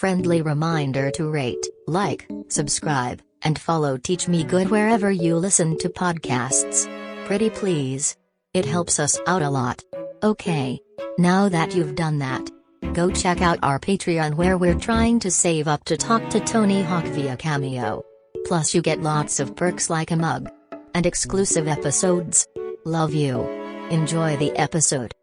Friendly reminder to rate, like, subscribe, and follow Teach Me Good wherever you listen to podcasts. Pretty please. It helps us out a lot. Okay. Now that you've done that, go check out our Patreon where we're trying to save up to talk to Tony Hawk via Cameo. Plus you get lots of perks like a mug. And exclusive episodes. Love you. Enjoy the episode.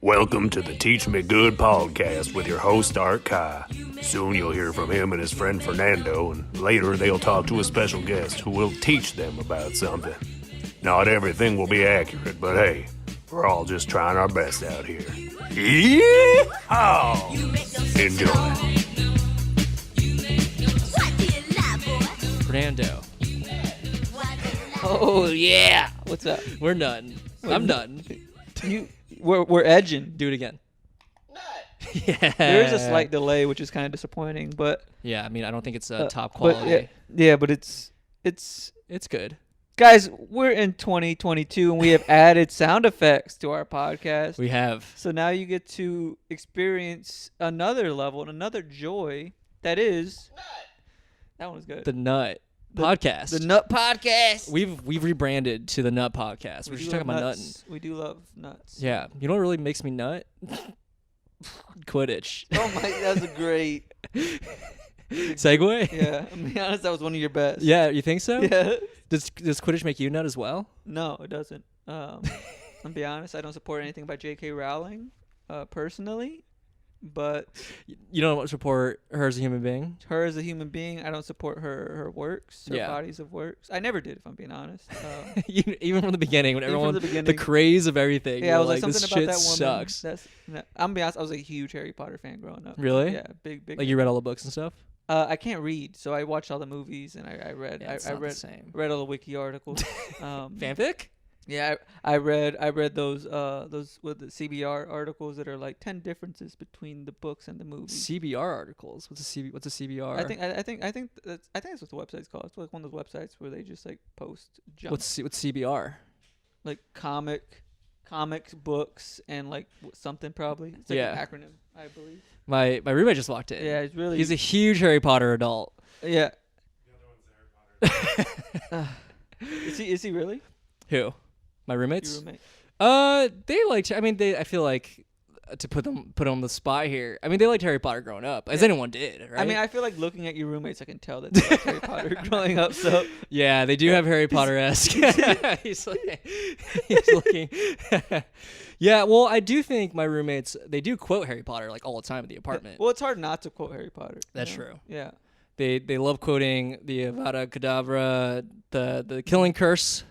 Welcome to the Teach Me Good podcast with your host Art Kai. Soon you'll hear from him and his friend Fernando, and later they'll talk to a special guest who will teach them about something. Not everything will be accurate, but hey, we're all just trying our best out here. Yeehaw! Enjoy. Fernando. Oh yeah, what's up? We're nutting. I'm nutting. We're edging. Do it again. Yeah. There is a slight delay, which is kind of disappointing, but yeah, I mean, I don't think it's top quality. Yeah, but it's good. Guys, we're in 2022 and we have added sound effects to our podcast. We have. So now you get to experience another level and another joy that is that one's good. The Nut Podcast. The Nut Podcast. We've rebranded to the Nut Podcast. We're just talking about nutting. We do love nuts. Yeah. You know what really makes me nut? Quidditch. Oh my, that's a great segue. Yeah, I'm being honest, that was one of your best. Yeah, you think so? Yeah. Does Quidditch make you nut as well? No, it doesn't. I'll be honest, I don't support anything by J.K. Rowling, personally. But you don't support her as a human being? Her as a human being, I don't support her works, her yeah. bodies of works. I never did, if I'm being honest. Even from the beginning, when everyone, the craze of everything. Yeah, I was like this something about shit that woman. Sucks. I'm being honest, I was a huge Harry Potter fan growing up. Really? Yeah, big. Like you read all the books and stuff? I can't read, so I watched all the movies and I read. Yeah, I read all the wiki articles. Fanfic? Yeah, I read those with the CBR articles that are like 10 differences between the books and the movies. CBR articles? What's a CBR? I think that's what the website's called. It's like one of those websites where they just like post junk. What's CBR? Like comics, books, and like something probably. It's like an acronym, I believe. My roommate just walked in. Yeah, he's a huge Harry Potter adult. Yeah. The other one's a Harry Potter. Is he really? Who? My roommates? Your roommate? They liked. I mean, I feel like to put on the spot here. I mean, they liked Harry Potter growing up, as anyone did, right? I mean, I feel like looking at your roommates, I can tell that they liked Harry Potter growing up. So yeah, they do have Harry Potter-esque. he's looking. Yeah, well, I do think my roommates, they do quote Harry Potter like all the time in the apartment. Well, it's hard not to quote Harry Potter. That's true. Yeah. They love quoting the Avada Kedavra, the killing curse,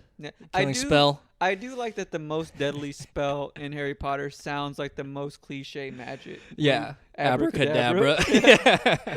killing spell. I do like that the most deadly spell in Harry Potter sounds like the most cliche magic. Yeah. Abracadabra. Yeah.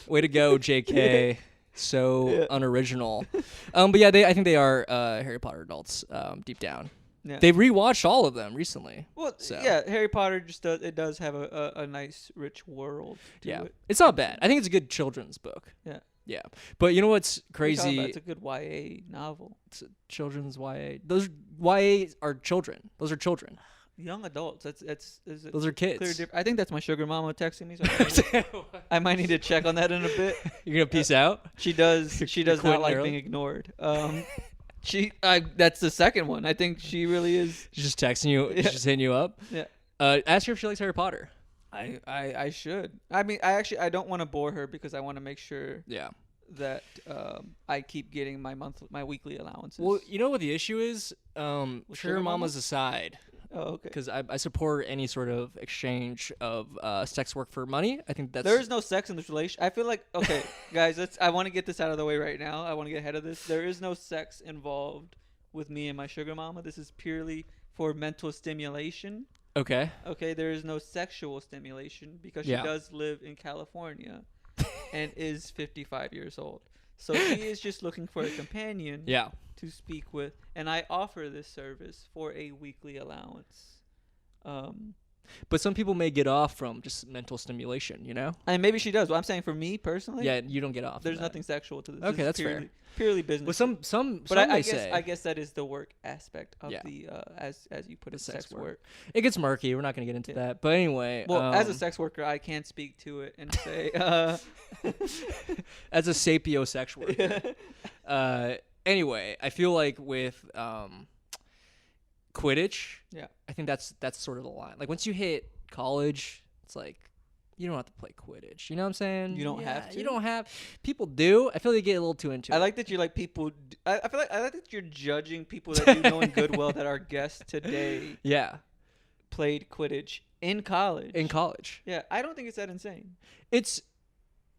Way to go, JK. So unoriginal. But yeah, I think they are Harry Potter adults deep down. Yeah. They rewatched all of them recently. Well, yeah, Harry Potter does have a nice, rich world to it. It's not bad. I think it's a good children's book. Yeah. Yeah. But you know what's crazy? It's a good YA novel. It's a children's YA. Those YA are children. Those are children. Young adults. Those are kids. I think that's my sugar mama texting me. So I might need to check on that in a bit. You're gonna peace out? She does not like being ignored. That's the second one. I think she really is. She's just texting you. She's just hitting you up. Yeah. Ask her if she likes Harry Potter. I should. I mean, I don't want to bore her because I want to make sure. Yeah. That I keep getting my weekly allowances. Well, you know what the issue is? Sugar mamas aside. Oh, okay. Because I support any sort of exchange of sex work for money. I think there is no sex in this relation. I feel like okay, guys. I want to get this out of the way right now. I want to get ahead of this. There is no sex involved with me and my sugar mama. This is purely for mental stimulation. Okay. Okay. There is no sexual stimulation because she does live in California, and is 55 years old. So she is just looking for a companion. Yeah. To speak with, and I offer this service for a weekly allowance. But some people may get off from just mental stimulation, And maybe she does. But I'm saying for me personally, Yeah, you don't get off. there's nothing sexual to this. Okay, This that's is fair. Purely business. But some I say guess that is the work aspect of the as you put it, sex work. it gets murky. We're not going to get into that. But anyway, Well, as a sex worker, I can't speak to it and say as a sapiosexual worker. Anyway, I feel like with Quidditch, I think that's sort of the line. Like once you hit college, it's like you don't have to play Quidditch. You know what I'm saying? You don't have to. You don't have. People do. I feel like they get a little too into it. I like that you're like people. I feel like I like that you're judging people that do knowing good well that our guest today played Quidditch in college. Yeah, I don't think it's that insane.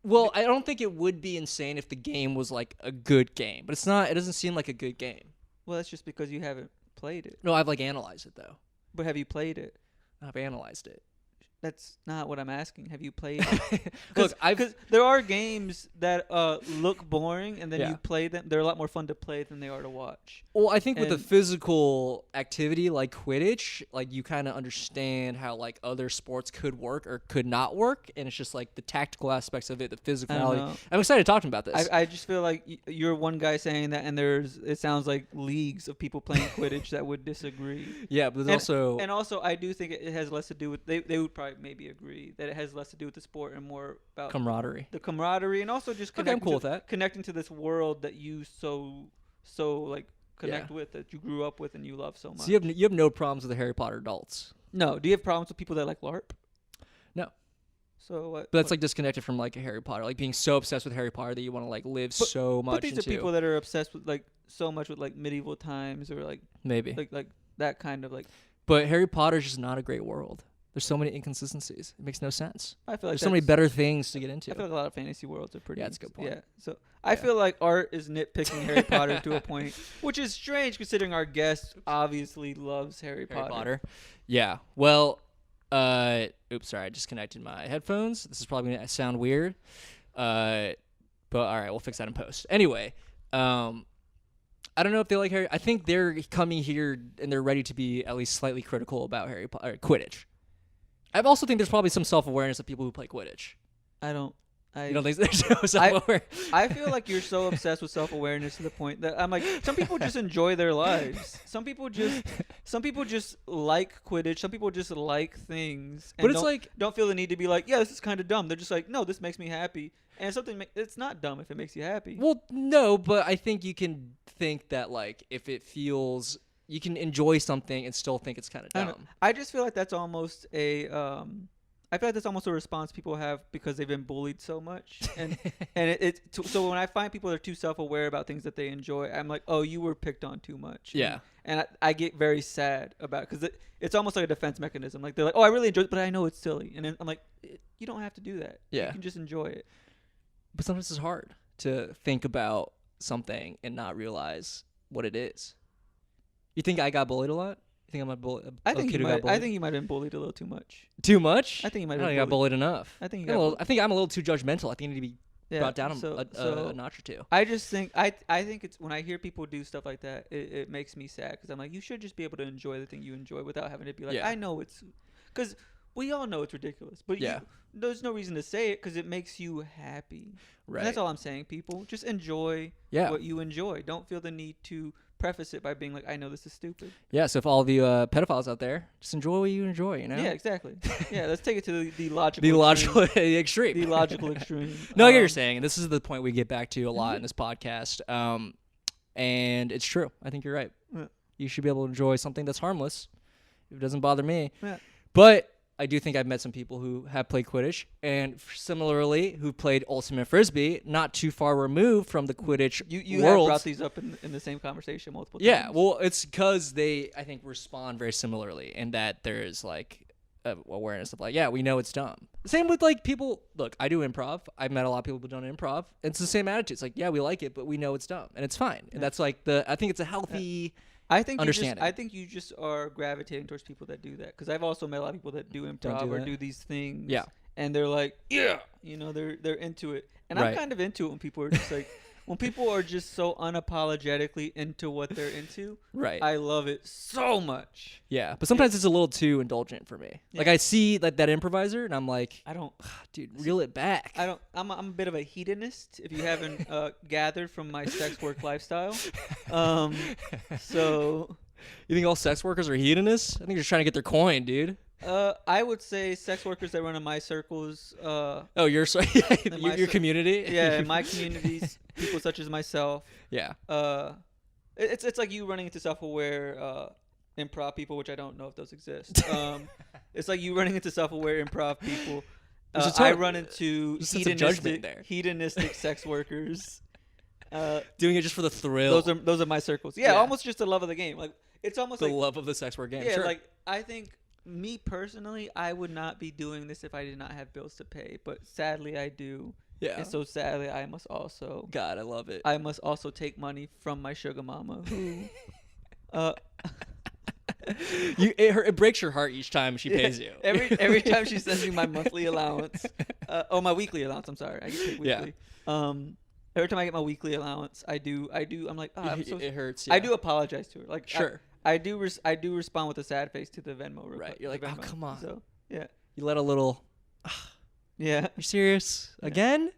Well, I don't think it would be insane if the game was like a good game, but it's not. It doesn't seem like a good game. Well, that's just because you haven't played it. No, I've like analyzed it though. But have you played it? I've analyzed it. That's not what I'm asking. Have you played it? Look, because there are games that look boring, and then Yeah. you play them. They're a lot more fun to play than they are to watch. Well, I think with a And- physical activity like Quidditch, like you kind of understand how like other sports could work or could not work, and it's just like the tactical aspects of it, the physicality. know. I'm excited to talk about this. I just feel like you're one guy saying that, and it sounds like leagues of people playing Quidditch that would disagree. Yeah, but there's And also, I do think it has less to do with they would probably maybe agree that it has less to do with the sport and more about camaraderie. the camaraderie, and also just Okay, I'm cool with that. connecting to this world that you so like connect with, that you grew up with and you love so much. So you have no problems with the Harry Potter adults. No, do you have problems with people that like LARP? No. So what? But that's like disconnected from like a Harry Potter, like being so obsessed with Harry Potter that you want to like live so much But these into. are people that are obsessed with like so much with like medieval times or like Maybe. like that kind of like. But Harry Potter's just not a great world. There's so many inconsistencies. It makes no sense. I feel like There's so many better things to get into. I feel like a lot of fantasy worlds are pretty. Yeah, that's a good point. Yeah, so I feel like Art is nitpicking Harry Potter to a point, which is strange considering our guest obviously loves Harry Potter. Yeah. Well, oops, sorry, I disconnected my headphones. This is probably gonna sound weird. But all right, we'll fix that in post. Anyway, I don't know if they like Harry. I think they're coming here and they're ready to be at least slightly critical about Harry Potter Quidditch. I also think there's probably some self-awareness of people who play Quidditch. You don't think there's no self-awareness? I feel like you're so obsessed with self-awareness to the point that I'm like, some people just enjoy their lives. Some people just like Quidditch. Some people just like things. And But it's don't feel the need to be like, yeah, this is kind of dumb. They're just like, no, this makes me happy. And it's not dumb if it makes you happy. Well, no, but I think you can think that like if it feels, you can enjoy something and still think it's kind of dumb. I just feel like that's almost I feel like that's almost a response people have because they've been bullied so much, and so when I find people that are too self-aware about things that they enjoy, I'm like, oh, you were picked on too much. Yeah. And I get very sad about it because it's almost like a defense mechanism. Like they're like, oh, I really enjoy it, but I know it's silly, and then I'm like, you don't have to do that. Yeah. You can just enjoy it. But sometimes it's hard to think about something and not realize what it is. You think I got bullied a lot? You think I'm a bully? I think you might have been bullied a little too much. Too much? I think you might I have don't been think I got bullied enough. I think I think I'm a little too judgmental. I think I need to be brought down a notch or two. I just think I think it's when I hear people do stuff like that, it makes me sad because I'm like, you should just be able to enjoy the thing you enjoy without having to be like, I know it's, because we all know it's ridiculous, but there's no reason to say it because it makes you happy. Right. And that's all I'm saying. People just enjoy what you enjoy. Don't feel the need to preface it by being like, I know this is stupid. Yeah, so if all the pedophiles out there, just enjoy what you enjoy, you know? Yeah, exactly. Yeah, let's take it to the logical the extreme. The logical extreme. No, I get what you're saying. And this is the point we get back to a lot in this podcast. And it's true. I think you're right. Yeah. You should be able to enjoy something that's harmless. It doesn't bother me. Yeah. But I do think I've met some people who have played Quidditch, and similarly, who played Ultimate Frisbee, not too far removed from the Quidditch you world. have brought these up in the same conversation multiple times. Yeah, well, it's because they, I think, respond very similarly in that there's, like, awareness of, like, yeah, we know it's dumb. Same with, like, people, look, I do improv. I've met a lot of people who've done improv. It's the same attitude. It's like, yeah, we like it, but we know it's dumb, and it's fine. And that's, like, I think it's a healthy... I think you just are gravitating towards people that do that because I've also met a lot of people that do improv or do these things. Yeah, and they're like, they're into it, and I'm kind of into it when people are just like, when people are just so unapologetically into what they're into, right? I love it so much. Yeah, but sometimes it's a little too indulgent for me. Yeah. Like I see like that improviser, and I'm like, I don't, dude, reel it back. I'm a bit of a hedonist. If you haven't gathered from my sex work lifestyle, so you think all sex workers are hedonists? I think they're just trying to get their coin, dude. I would say sex workers that run in my circles. Your community. Yeah, in my communities, people such as myself. Yeah. It's like you running into self-aware improv people, which I don't know if those exist. It's like you running into self-aware improv people. I run into hedonistic sex workers. Doing it just for the thrill. Those are my circles. Yeah, almost just the love of the game. Like it's almost the love of the sex work game. Yeah, sure. like I think. Me personally, I would not be doing this if I did not have bills to pay. But sadly, I do. Yeah. And so sadly, I must also. God, I love it. I must also take money from my sugar mama, who. It breaks your heart each time she pays you. Every time she sends me my monthly allowance, my weekly allowance. I'm sorry, I get paid weekly. Yeah. Every time I get my weekly allowance, I do. I'm like, it hurts. Yeah. I do apologize to her. Like, sure. I do respond with a sad face to the Venmo. Right. You're like, oh, come on. So, yeah. You let a little. Yeah. You're serious? Yeah. Again?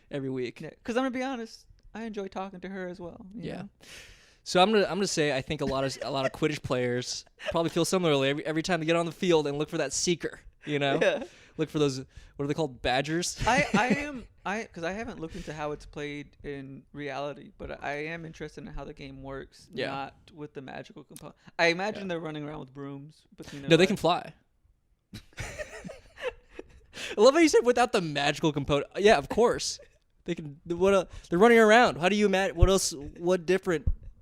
Every week. Yeah. Because I'm going to be honest, I enjoy talking to her as well. You know? So I'm gonna say I think a lot of Quidditch players probably feel similarly every time they get on the field and look for that seeker. You know? Yeah. Look for those, what are they called? Badgers? Because I haven't looked into how it's played in reality, but I am interested in how the game works, not with the magical component. I imagine they're running around with brooms between their legs. They can fly. I love how you said without the magical component. Yeah, of course. They can. They're running around. How do you imagine? What else?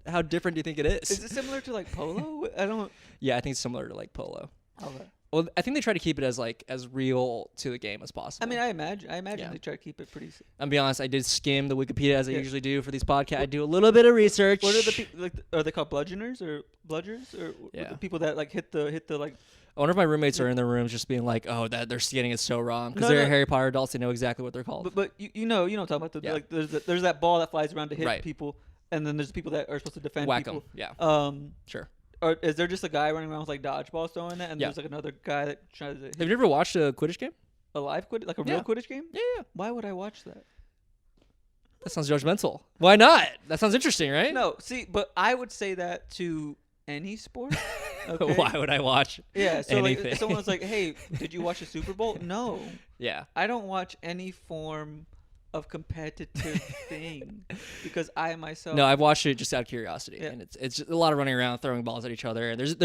How different do you think it is? Is it similar to like polo? I don't. Yeah, I think it's similar to like polo. Okay. Well, I think they try to keep it as real to the game as possible. I mean, I imagine they try to keep it pretty. I'll be honest. I did skim the Wikipedia as I usually do for these podcasts. I do a little bit of research. What are the people? Like, are they called bludgeoners or bludgers or the people that like hit the like? I wonder if my roommates are in their rooms just being like, "Oh, that they're getting it so wrong," because they're Harry Potter adults. They know exactly what they're called. But you know what I'm talking about. Like there's that ball that flies around to hit people, and then there's people that are supposed to defend Whack people. Them. Yeah. Sure. Or is there just a guy running around with like dodgeballs throwing that, and there's like another guy that tries to hit? Have you ever watched a Quidditch game? A live Quidditch, like a real Quidditch game? Yeah. Why would I watch that? That sounds judgmental. Why not? That sounds interesting, right? No, see, but I would say that to any sport. Okay? Why would I watch? Yeah, so anything? Like if someone's like, "Hey, did you watch the Super Bowl?" No. Yeah. I don't watch any form of competitive thing because I myself. No, I've watched it just out of curiosity, and it's just a lot of running around, throwing balls at each other. And I think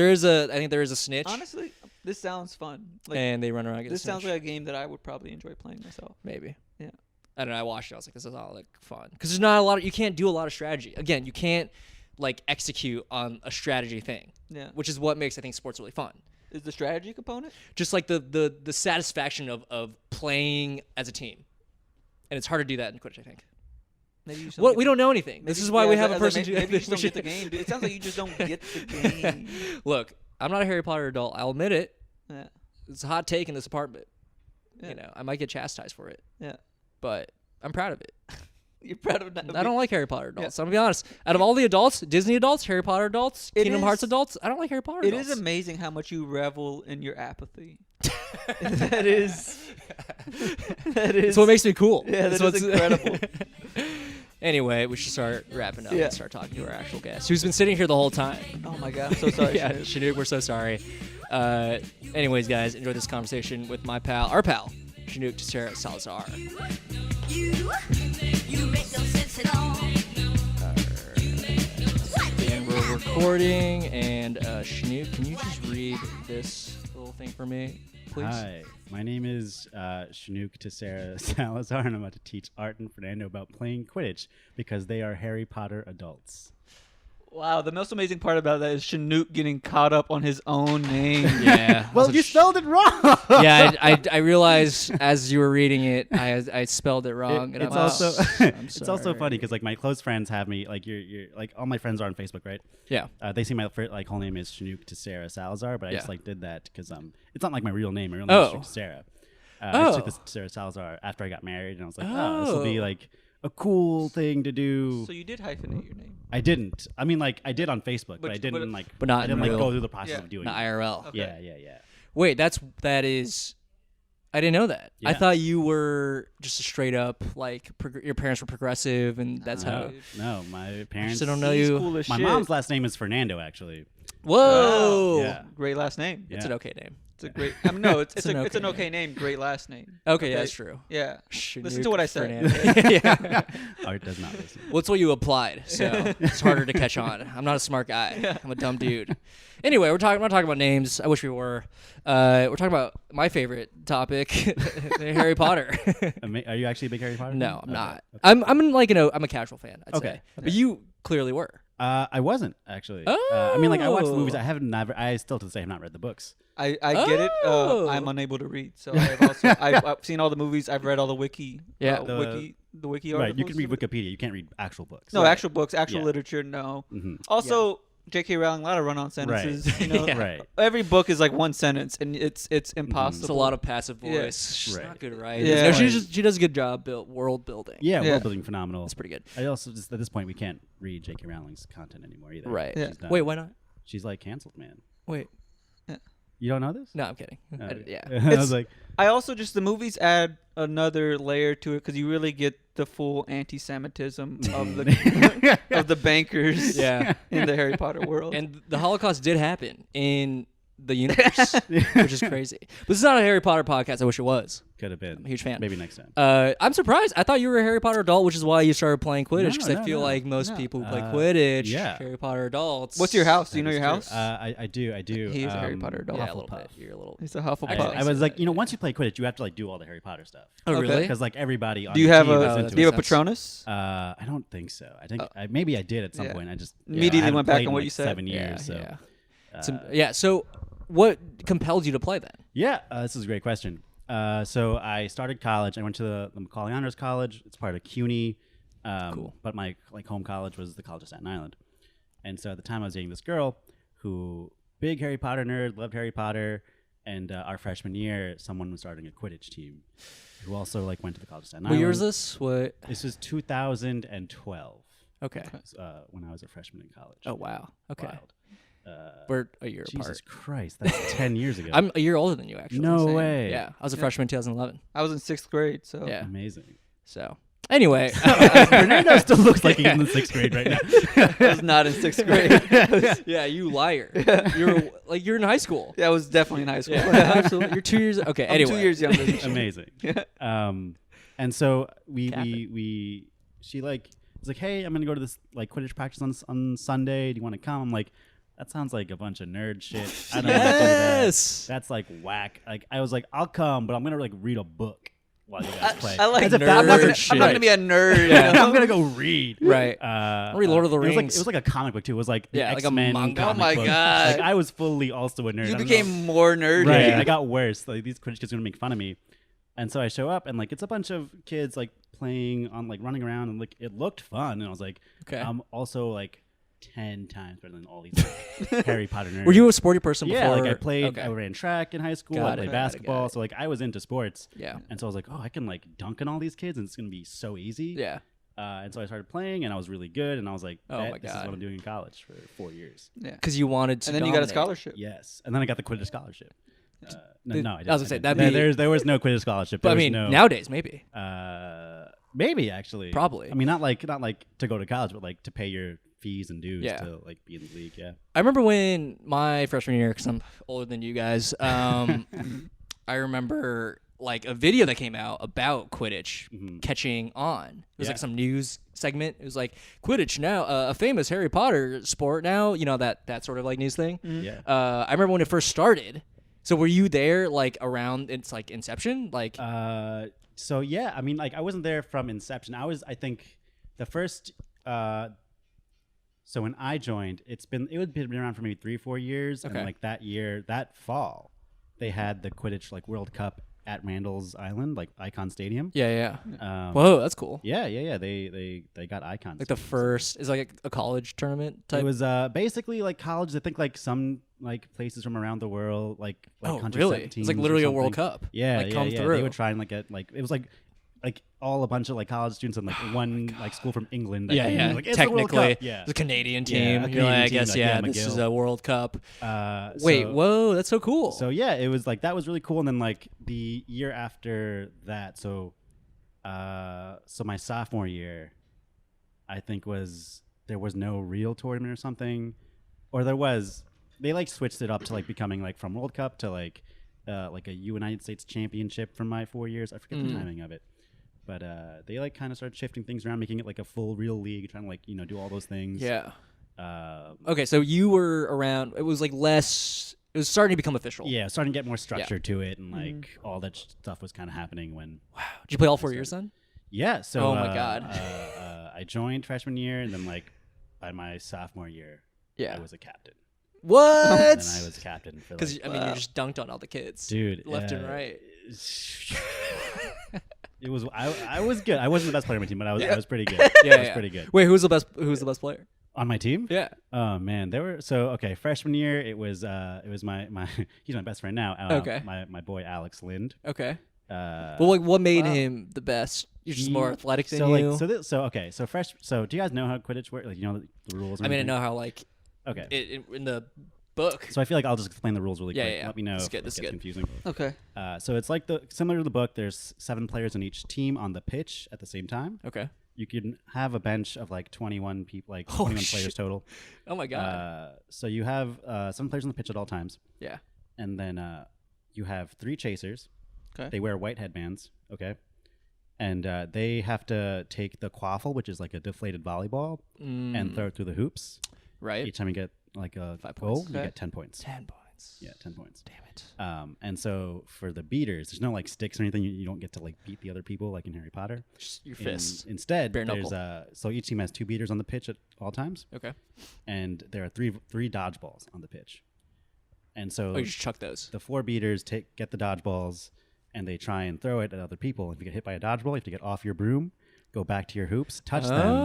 there is a snitch. Honestly, this sounds fun. Like, and they run around. This sounds like a game that I would probably enjoy playing myself. Maybe. Yeah. I don't know. I watched it. I was like, this is all like fun because there's not a lot. You can't do a lot of strategy. Again, you can't like execute on a strategy thing. Yeah. Which is what makes I think sports really fun. Is the strategy component? Just like the satisfaction of playing as a team. And it's hard to do that in Quidditch, I think. Maybe we don't know anything. This is why we have a person. Maybe you just don't get the game. Dude. It sounds like you just don't get the game. Look, I'm not a Harry Potter adult. I'll admit it. Yeah. It's a hot take in this apartment. Yeah. You know, I might get chastised for it. Yeah. But I'm proud of it. You're proud of that? I don't like Harry Potter adults. I'm gonna be honest. Out of all the adults, Disney adults, Harry Potter adults, Kingdom Hearts adults, I don't like Harry Potter adults. It is amazing how much you revel in your apathy. That is It's what makes me cool. Yeah, that's incredible. Anyway, we should start wrapping up and start talking to our actual guest, who's been sitting here the whole time. Oh my God, I'm so sorry. Shenuque, we're so sorry. Anyways, guys, enjoy this conversation with our pal, Shenuque Tissera Salazar. You make no sense at all. And we're recording, and Shenuque, can you just read this little thing for me, please? Hi, my name is Shenuque Tissera Salazar, and I'm about to teach Art and Fernando about playing Quidditch because they are Harry Potter adults. Wow, the most amazing part about that is Shenuque getting caught up on his own name. Yeah. Well, you spelled it wrong. Yeah, I realized as you were reading it, I spelled it wrong. It's also funny because like my close friends have me like you're like all my friends are on Facebook, right? Yeah. They see my whole name is Shenuque Tissera Salazar, but I just like did that because it's not like my real name. My real name is Shenuque Tissera. I just took this Tissera Salazar after I got married, and I was like, this will be like a cool thing to do. So you did hyphenate your name? I didn't. I mean, like I did on Facebook, but I didn't But not I didn't in real. go through the process of doing Not it. IRL. Okay. Yeah. Wait, that is. I didn't know that. I Yeah. thought you were just a straight up like your parents were progressive, and that's how. No, my parents. I don't know He's you. cool as My shit. mom's last name is Fernando, actually. Whoa. Yeah. Great last name. It's an okay name. It's a great. I mean, no, it's It's an an okay okay name. Great last name. Okay, yeah, that's true. Yeah. Shenuque Listen to what I said. Fernando. Yeah. Art does not listen. Well, it's what you applied, so it's harder to catch on. I'm not a smart guy. I'm a dumb dude. Anyway, we're not talking about names. I wish we were. We're talking about my favorite topic, Harry Potter. Are you actually a big Harry Potter fan? No, I'm not. Okay. I'm a casual fan. I'd Okay. say, but you clearly were. I wasn't actually. I mean, like I watched the movies. Oh. I still to this day have not read the books. I get it. Oh. I'm unable to read, so I've seen all the movies. I've read all the wiki. Yeah. the wiki articles. Right, you can read Wikipedia. You can't read actual books. No, actual books, actual Yeah. literature. No. Mhm. Also, J.K. Rowling, a lot of run-on sentences. Right. You know, Yeah. Right. every book is like one sentence, and it's impossible. It's a lot of passive Yeah. voice. She's Right. not good at writing. Yeah. No, she does a good job world building. Yeah, Yeah. world building phenomenal. That's pretty good. I also just at this point we can't read J.K. Rowling's content anymore either. Right. Yeah. She's done. Wait, why not? She's like canceled, man. Wait. You don't know this? No, I'm kidding. Oh, Yeah. I was like, I also just the movies add another layer to it because you really get the full anti-Semitism of the of the bankers Yeah. in the Harry Potter world. And the Holocaust did happen in the universe, which is crazy. But this is not a Harry Potter podcast. I wish it was. could have been. I'm a huge fan. Maybe next time. I'm surprised. I thought you were a Harry Potter adult, which is why you started playing Quidditch. Because I No, feel no. like most No. people who play Quidditch, yeah. Harry Potter adults. What's your house? Do you That know is your true. house? I do. He's a Harry Potter adult. Yeah, a little Hufflepuff. bit. You're a little. It's a Hufflepuff. I was like, once you play Quidditch, you have to like do all the Harry Potter stuff. Oh, Okay. really? Because like everybody on do you the have team is that into do you have a makes Patronus? I don't think so. I think maybe I did at some Yeah. point. I just Immediately I haven't went back played on in, what like you said. 7 years. Yeah. So Yeah. So, what compelled you to play then? this is a great question. So I started college. I went to the Macaulay Honors College. It's part of CUNY. Cool. But my home college was the College of Staten Island. And so at the time I was dating this girl who big Harry Potter nerd, loved Harry Potter. And our freshman year, someone was starting a Quidditch team who also like went to the College of Staten What Island. year is this? What? This was 2012 Okay. when I was a freshman in college. Oh wow. Okay. Wild. We're a year Jesus apart. Christ, that's 10 years ago. I'm a year older than you, actually. No Same. way. Yeah, I was a freshman in 2011. I was in 6th grade, so Yeah. Amazing. So, anyway, Fernando still looks like he's in the 6th grade right now. I was not in 6th grade. yeah, you liar. You're in high school. Yeah, I was definitely in high school. Yeah, absolutely. You're 2 years. Okay. I'm Anyway, 2 years younger than you. Amazing. And so she like was like, hey, I'm gonna go to this like Quidditch practice on Sunday. Do you want to come? I'm like, that sounds like a bunch of nerd shit. I don't know how to do that. Yes. That's like whack. Like I was like, I'll come, but I'm gonna like read a book while you guys play. I like As if nerd that I'm not wasn't- shit. I'm not gonna be a nerd. Yeah. you know? I'm gonna go read. Right. Read Lord of the It was Rings. like a comic book too. It was like the Yeah, like a X-Men manga. comic Oh my book. God. Like I was fully also a nerd. You I don't became know. more nerdy. Right. Yeah. I got worse. Like these Quidditch kids are gonna make fun of me. And so I show up and like it's a bunch of kids like playing on like running around and like it looked fun and I was like, Okay. I'm also like 10 times better than all these like, Harry Potter nerds. Were you a sporty person before? Yeah, like I played. Okay. I ran track in high school. Got I it, played got it, basketball. got it. So like I was into sports. Yeah. And so I was like, oh, I can like dunk on all these kids and it's gonna be so easy. Yeah. And so I started playing and I was really good and I was like, Oh my this is God. what I'm doing in college for 4 years. Yeah. Because you wanted to. And then you got a dominate. scholarship. Yes, and then I got the Quidditch scholarship. No, I didn't. I was gonna say, didn't. that'd be- there was no Quidditch scholarship. But I There was mean, no, nowadays maybe. maybe actually, Probably. I mean, not like to go to college, but like to pay your fees and dues Yeah. to like be in the league. Yeah. I remember when my freshman year, because I'm older than you guys. I remember like a video that came out about Quidditch catching on. It was Yeah. like some news segment. It was like Quidditch now, a famous Harry Potter sport now. You know that sort of like news thing. Yeah. I remember when it first started. So were you there like around its like inception? Like So yeah, I mean, like I wasn't there from inception. I think, the first. So when I joined, it would been around for maybe 3-4 years, Okay. and like that fall, they had the Quidditch like World Cup at Randall's Island, like Icon Stadium. yeah. Whoa, Whoa, that's cool. Yeah. They got Icon. Like the Stadium. first is like a college tournament type. It was basically like colleges. I think like some like places from around the world, like Oh, country really? set It's teams like or literally a World something. Cup. Yeah, like, yeah, come yeah. through. They would try and like get like it was like like all a bunch of like college students and like one like school from England. That Yeah. Like, it's the World Technically, Cup. Yeah. the Canadian team. Yeah, a You're Canadian like, I team, guess, like, yeah, yeah, this is McGill. a World Cup. Wait, So- whoa, that's so cool. So yeah, it was like that was really cool. And then like the year after that, so my sophomore year, I think there was no real tournament or something, or there was. They like switched it up to like becoming like from World Cup to like a United States Championship for my 4 years. I forget the timing of it, but they like kind of started shifting things around, making it like a full real league, trying to like do all those things. Yeah. Okay, so you were around. It was like less. It was starting to become official. Yeah, starting to get more structure to it, and like all that stuff was kind of happening when. Wow. Did you play all 4 years then? Yeah. So. Oh my God. I joined freshman year, and then like by my sophomore year, I was a captain. What? And I was captain for Because like, I mean, you just dunked on all the kids, dude, left and right. It was I was good. I wasn't the best player on my team, but I was pretty good. Yeah, I was pretty good. Wait, who was the best? Who was the best player? On my team? Yeah. Oh man, there were okay. Freshman year, it was my he's my best friend now. Okay. My boy Alex Lind. Okay. Well, like, what made him the best? You're just more athletic than you. So do you guys know how Quidditch works? Like, you know the rules? I mean, I know how like Okay. in the book. So I feel like I'll just explain the rules really quick. Yeah. Let me know This is if good, it this is gets good. confusing. Okay. So it's like similar to the book. There's 7 players on each team on the pitch at the same time. Okay. You can have a bench of like 21 people, like Oh, 21 shit. players total. Oh my god. So you have 7 players on the pitch at all times, Yeah. and then you have 3 chasers. Okay. They wear white headbands. Okay. And they have to take the quaffle, which is like a deflated volleyball, and throw it through the hoops. Right. Each time you get like a 5 goal, points. you Okay. get 10 points. 10 points. Yeah, 10 points. Damn it. And so for the beaters, there's no like sticks or anything. You don't get to like beat the other people like in Harry Potter. Just your fists. Instead, Bare there's knuckle. so each team has 2 beaters on the pitch at all times, Okay. and there are three dodgeballs on the pitch. And so Oh, you just chuck those. the 4 beaters get the dodgeballs, and they try and throw it at other people. If you get hit by a dodgeball, you have to get off your broom, go back to your hoops, touch them,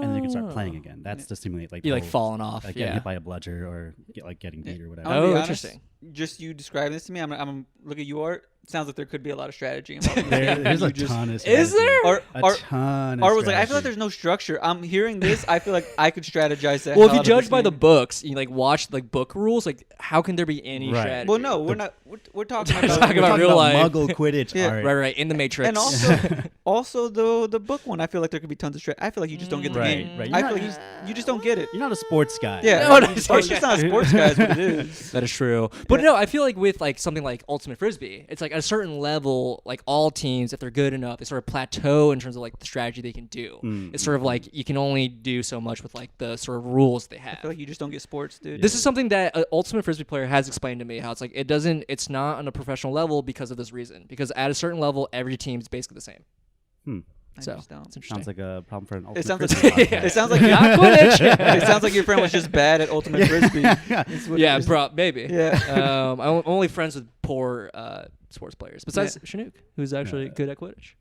and then you can start playing again. That's to simulate like You the like whole- falling off. like yeah. getting hit by a bludger or getting beat or whatever. I'm gonna Oh, be honest, interesting. Just you describing this to me, I'm gonna look at you, Art. Sounds like there could be a lot of strategy involved. There's a You just- ton of strategy. Is there? Or A ton of Art was like, I feel like strategy. there's no structure. I'm hearing this. I feel like I could strategize that. Well, if you judge by the books, you like watch like book rules, like how can there be any Right. strategy? Well, no, we're not. We're talking Talking about. about real life. Muggle Quidditch. Yeah. Art. Right, in the Matrix. And also the book one, I feel like there could be tons of strategy. I feel like you just don't get the Right, game. right. I You're feel like not- you just don't get it. You're not a sports guy. Yeah, No, no, Art's just not a sports guy. Is what it is. That is true. But no, I feel like with like something like Ultimate Frisbee, it's like at a certain level, like all teams, if they're good enough, they sort of plateau in terms of like the strategy they can do. It's sort of like you can only do so much with like the sort of rules they I have. feel like you just don't get sports, dude. This is something that an Ultimate Frisbee player has explained to me, how it's like it's not on a professional level because of this reason. Because at a certain level, every team is basically the same. I So just don't. it's interesting. Sounds like a problem for an ultimate It sounds Frisbee like podcast. it sounds like Not Quidditch. it sounds like your friend was just bad at Ultimate Frisbee. Is what Yeah, it is. bro, maybe. Yeah. I'm only friends with poor sports players. Besides Shenuque, who's actually good at Quidditch.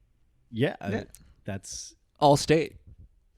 Yeah, Yeah. that's. All state.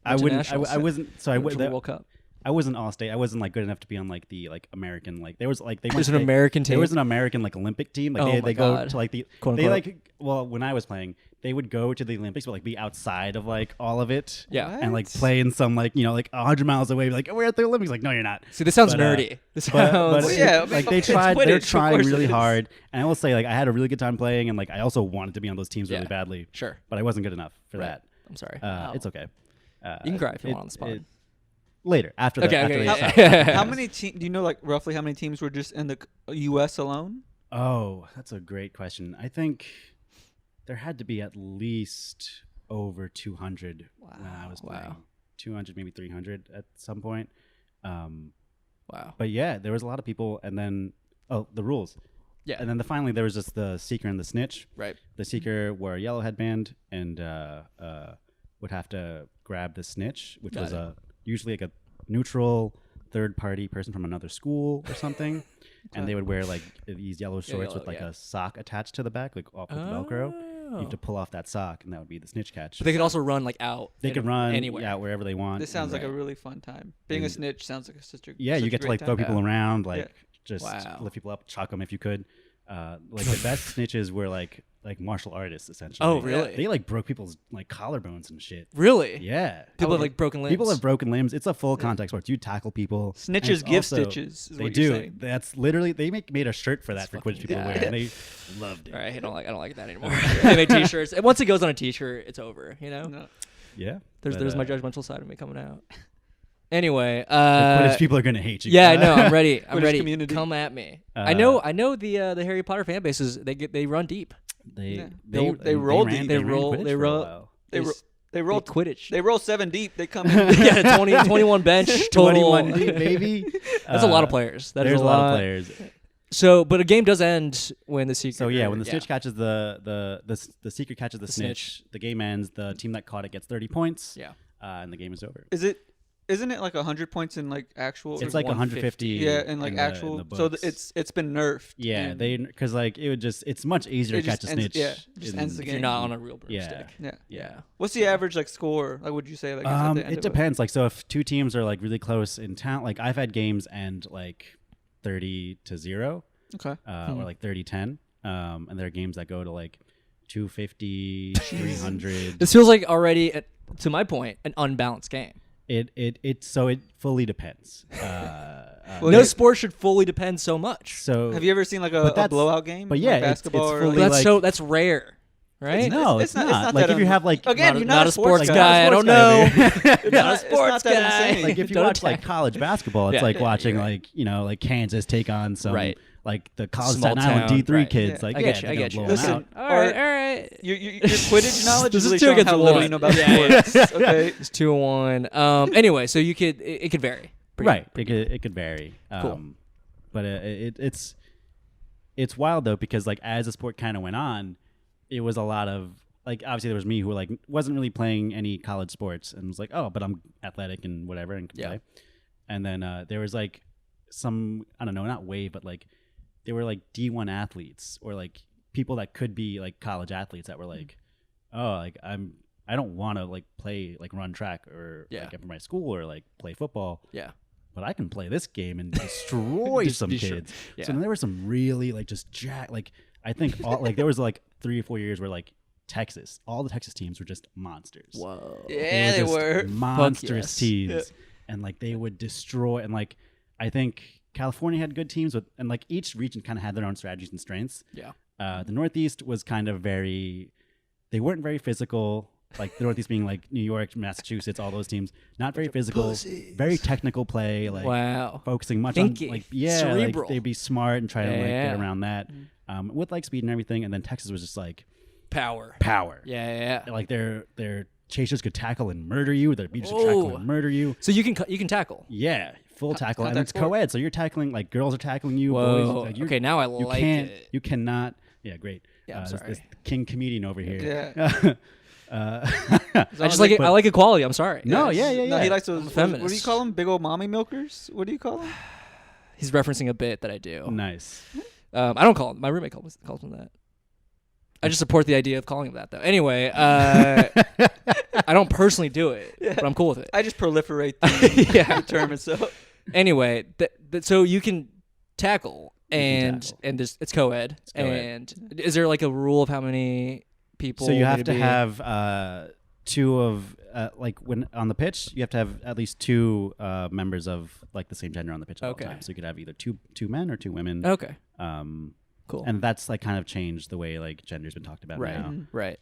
I wouldn't. I wasn't. So I Went would. to the World Cup. I wasn't all state. I wasn't like good enough to be on like the like American like there was like they There's went- an American team. There was an American like Olympic team. Like Oh my they go God. to like the Quote, they unquote. like well when I was playing they would go to the Olympics but like be outside of like all of it. Yeah. And like play in some like like 100 miles away. Like we're at the Olympics. Like no you're not. See, this sounds But, nerdy. This But sounds. yeah, I mean, like they it's tried. Quidditch, They're of trying course really it is. hard. And I will say like I had a really good time playing and like I also wanted to be on those teams really Yeah. badly. Sure. But I wasn't good enough for Right. that. I'm sorry. It's okay. You can cry if you want on the spot. Later after that. Okay, after okay, that yeah. stuff. How many teams? Do you know like roughly how many teams were just in the U.S. alone? Oh, that's a great question. I think there had to be at least over 200 when I was playing. Wow. 200, maybe 300 at some point. Wow. But yeah, there was a lot of people. And then, the rules. Yeah. And then finally, there was just the seeker and the snitch. Right. The seeker wore a yellow headband and would have to grab the snitch, which was usually like a neutral third-party person from another school or something. And they would wear like these yellow shorts with like a sock attached to the back, like off with Velcro. You have to pull off that sock, and that would be the snitch catch. But they could also run like out. They could run anywhere. yeah, wherever they want. This sounds like and- a really fun time. Being a snitch sounds like such a yeah. such You a get to great like throw time. people around, like Yeah. just Wow. lift people up, chuck them if you could. Like the best snitches were like like martial artists essentially. Oh, really? They like broke people's like collarbones and shit. Really? Yeah. People have like broken limbs. People have broken limbs. It's a full contact sport. You tackle people. Snitches give stitches. Is They what do. You're saying. That's literally they made a shirt for that for Quidditch people to wear, and they loved it. All right, I don't like that anymore. They make T-shirts. And once it goes on a T-shirt, it's over. You know. No. Yeah. There's my judgmental side of me coming out. Anyway, the Quidditch people are gonna hate you. Yeah, I know. I'm ready. I'm ready. Community. Come at me. I know the Harry Potter fan bases. They run deep. They roll ran- deep. they They ran roll- Quidditch they for a roll- while. They roll Quidditch. They roll 7 deep. They come in. Yeah, 21 bench total. 21 deep, baby. That's a lot of players. There's a lot of players. So, but a game does end when the secret. So yeah, when the snitch catches the secret catches the snitch, the game ends. The team that caught it gets 30 points. Yeah. And the game is over. Isn't it like 100 points in like actual? It's like 150. Yeah, and like actual. in the So books. it's been nerfed. Yeah, and because like it's much easier It to catch a just ends- snitch. yeah, just ends the If game. you're not on a real broomstick. Yeah. What's the average like score? Like, would you say like? At the end It of depends. Like, so if two teams are like really close in town, like I've had games end like 30-0, Okay. or like 30-10, and there are games that go to like 250, 300. This feels like already, to my point, an unbalanced game. It fully depends. No sport should fully depend so much. So Have you ever seen like a blowout game? but yeah, like basketball it's or fully like, That's rare, right? no, it's not. Like that if you have like again, you're not a sports guy. guy. I don't know. It's Not a sports that guy. insane. like if you Don't watch attack. like college basketball, it's Yeah, like yeah, watching you're like like Kansas take on some Right. like the college Small Staten Island town, D3 right. kids. Yeah. Like I yeah, get you. they're I gonna get you. blow 'em Listen, out. All right. Your Quidditch knowledge This is is really two showing how against little one. you know about Yeah, sports. Okay. It's 2-1. Anyway, so it could vary. Right. It could vary. Cool. But it's wild though because like as the sport kind of went on, it was a lot of like obviously there was me who like wasn't really playing any college sports and was like, oh, but I'm athletic and whatever and can play. And then there was like some I don't know, not wave, but like they were like D1 athletes or like people that could be like college athletes that were like, oh, like I don't want to like play like run track or like for my school or like play football. Yeah. But I can play this game and destroy some kids. Yeah. So then there were some really like just like I think all, like there was like 3 or 4 years where like all the Texas teams were just monsters. Whoa. Yeah, they just were monstrous yes. teams, Yeah. and like they would destroy. And like I think California had good teams, and like each region kind of had their own strategies and strengths. Yeah. The Northeast was kind of they weren't very physical. Like the Northeast being like New York, Massachusetts, all those teams, not very physical, very technical play, like Wow. focusing much Thinky. on like Cerebral. like they'd be smart and try to like Yeah. get around that with like speed and everything. And then Texas was just like Power. Yeah. Yeah. Like their chasers could tackle and murder you. Their beaters could tackle and murder you. So you can tackle. Yeah, full tackle, and contact it's sport. co-ed. So you're tackling like girls are tackling you. Whoa. Boys, like, Okay, now I you like can't, it. You cannot. Yeah, great. Yeah, I'm sorry. This king comedian over here. Yeah. I just like it. I like equality. I'm sorry. No, yeah. No, he likes those. I'm a What do you feminist. call them? Big old mommy milkers? What do you call them? He's referencing a bit that I do. Nice. I don't call him. My roommate calls him that. I just support the idea of calling him that, though. Anyway, I don't personally do it, but I'm cool with it. I just proliferate the term itself. Anyway, so you can tackle, and tackle. and it's co-ed. co-ed. And is there like a rule of how many people? So you have need to be? have two of like when on the pitch, you have to have at least two members of like the same gender on the pitch at all Okay. times. So you could have either two men or two women. Okay. Cool. And that's like kind of changed the way like gender's been talked about Right. now. Right.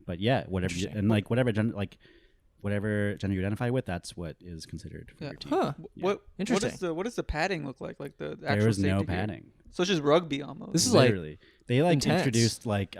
But yeah, whatever Interesting. like whatever gender you identify with, that's what is considered for your team. Huh. Yeah. Interesting. What does the padding look like? Like the actual There is no safety gear? padding. So it's just rugby almost. This is like Literally. They like intense. introduced like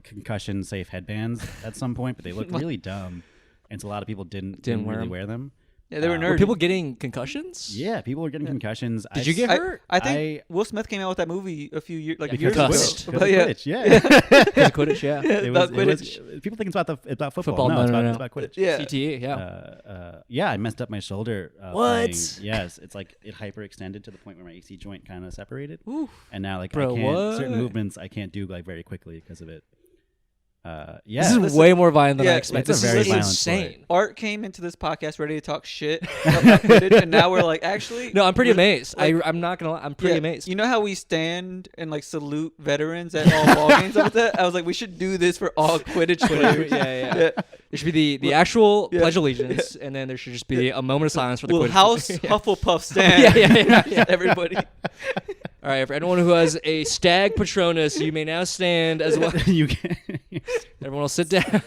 concussion safe headbands at some point, but they look really dumb. And so a lot of people didn't wear really them. wear them. Yeah, they were nerdy. Were people getting concussions? Yeah, people were getting concussions. Did you get hurt? I think Will Smith came out with that movie a few years, because years of ago. Quidditch. Because But of yeah, Quidditch, yeah. Because of Quidditch, yeah. It about was Quidditch. people think it's about football. Football, No, no. it's about Quidditch. Yeah. CTE, yeah. Yeah, I messed up my shoulder. What? Playing. Yes, it's like it hyperextended to the point where my AC joint kind of separated. Oof. And now like Bro, I can't what? certain movements I can't do like very quickly because of it. Yeah, This is way more violent than I expected. It's a This very is violent insane. sport. Art came into this podcast ready to talk shit about Quidditch, and now we're like, actually, No, I'm pretty amazed. like- I'm not gonna lie. I'm pretty amazed. You know how we stand and like salute veterans at all ball games like that? I was like, we should do this for all Quidditch players. yeah. There should be the actual Pledge of Allegiance, and then there should just be a moment of silence for the Quidditch. House Hufflepuff stand. yeah. Everybody. All right, for anyone who has a stag Patronus, you may now stand as well. You can. Everyone will sit down,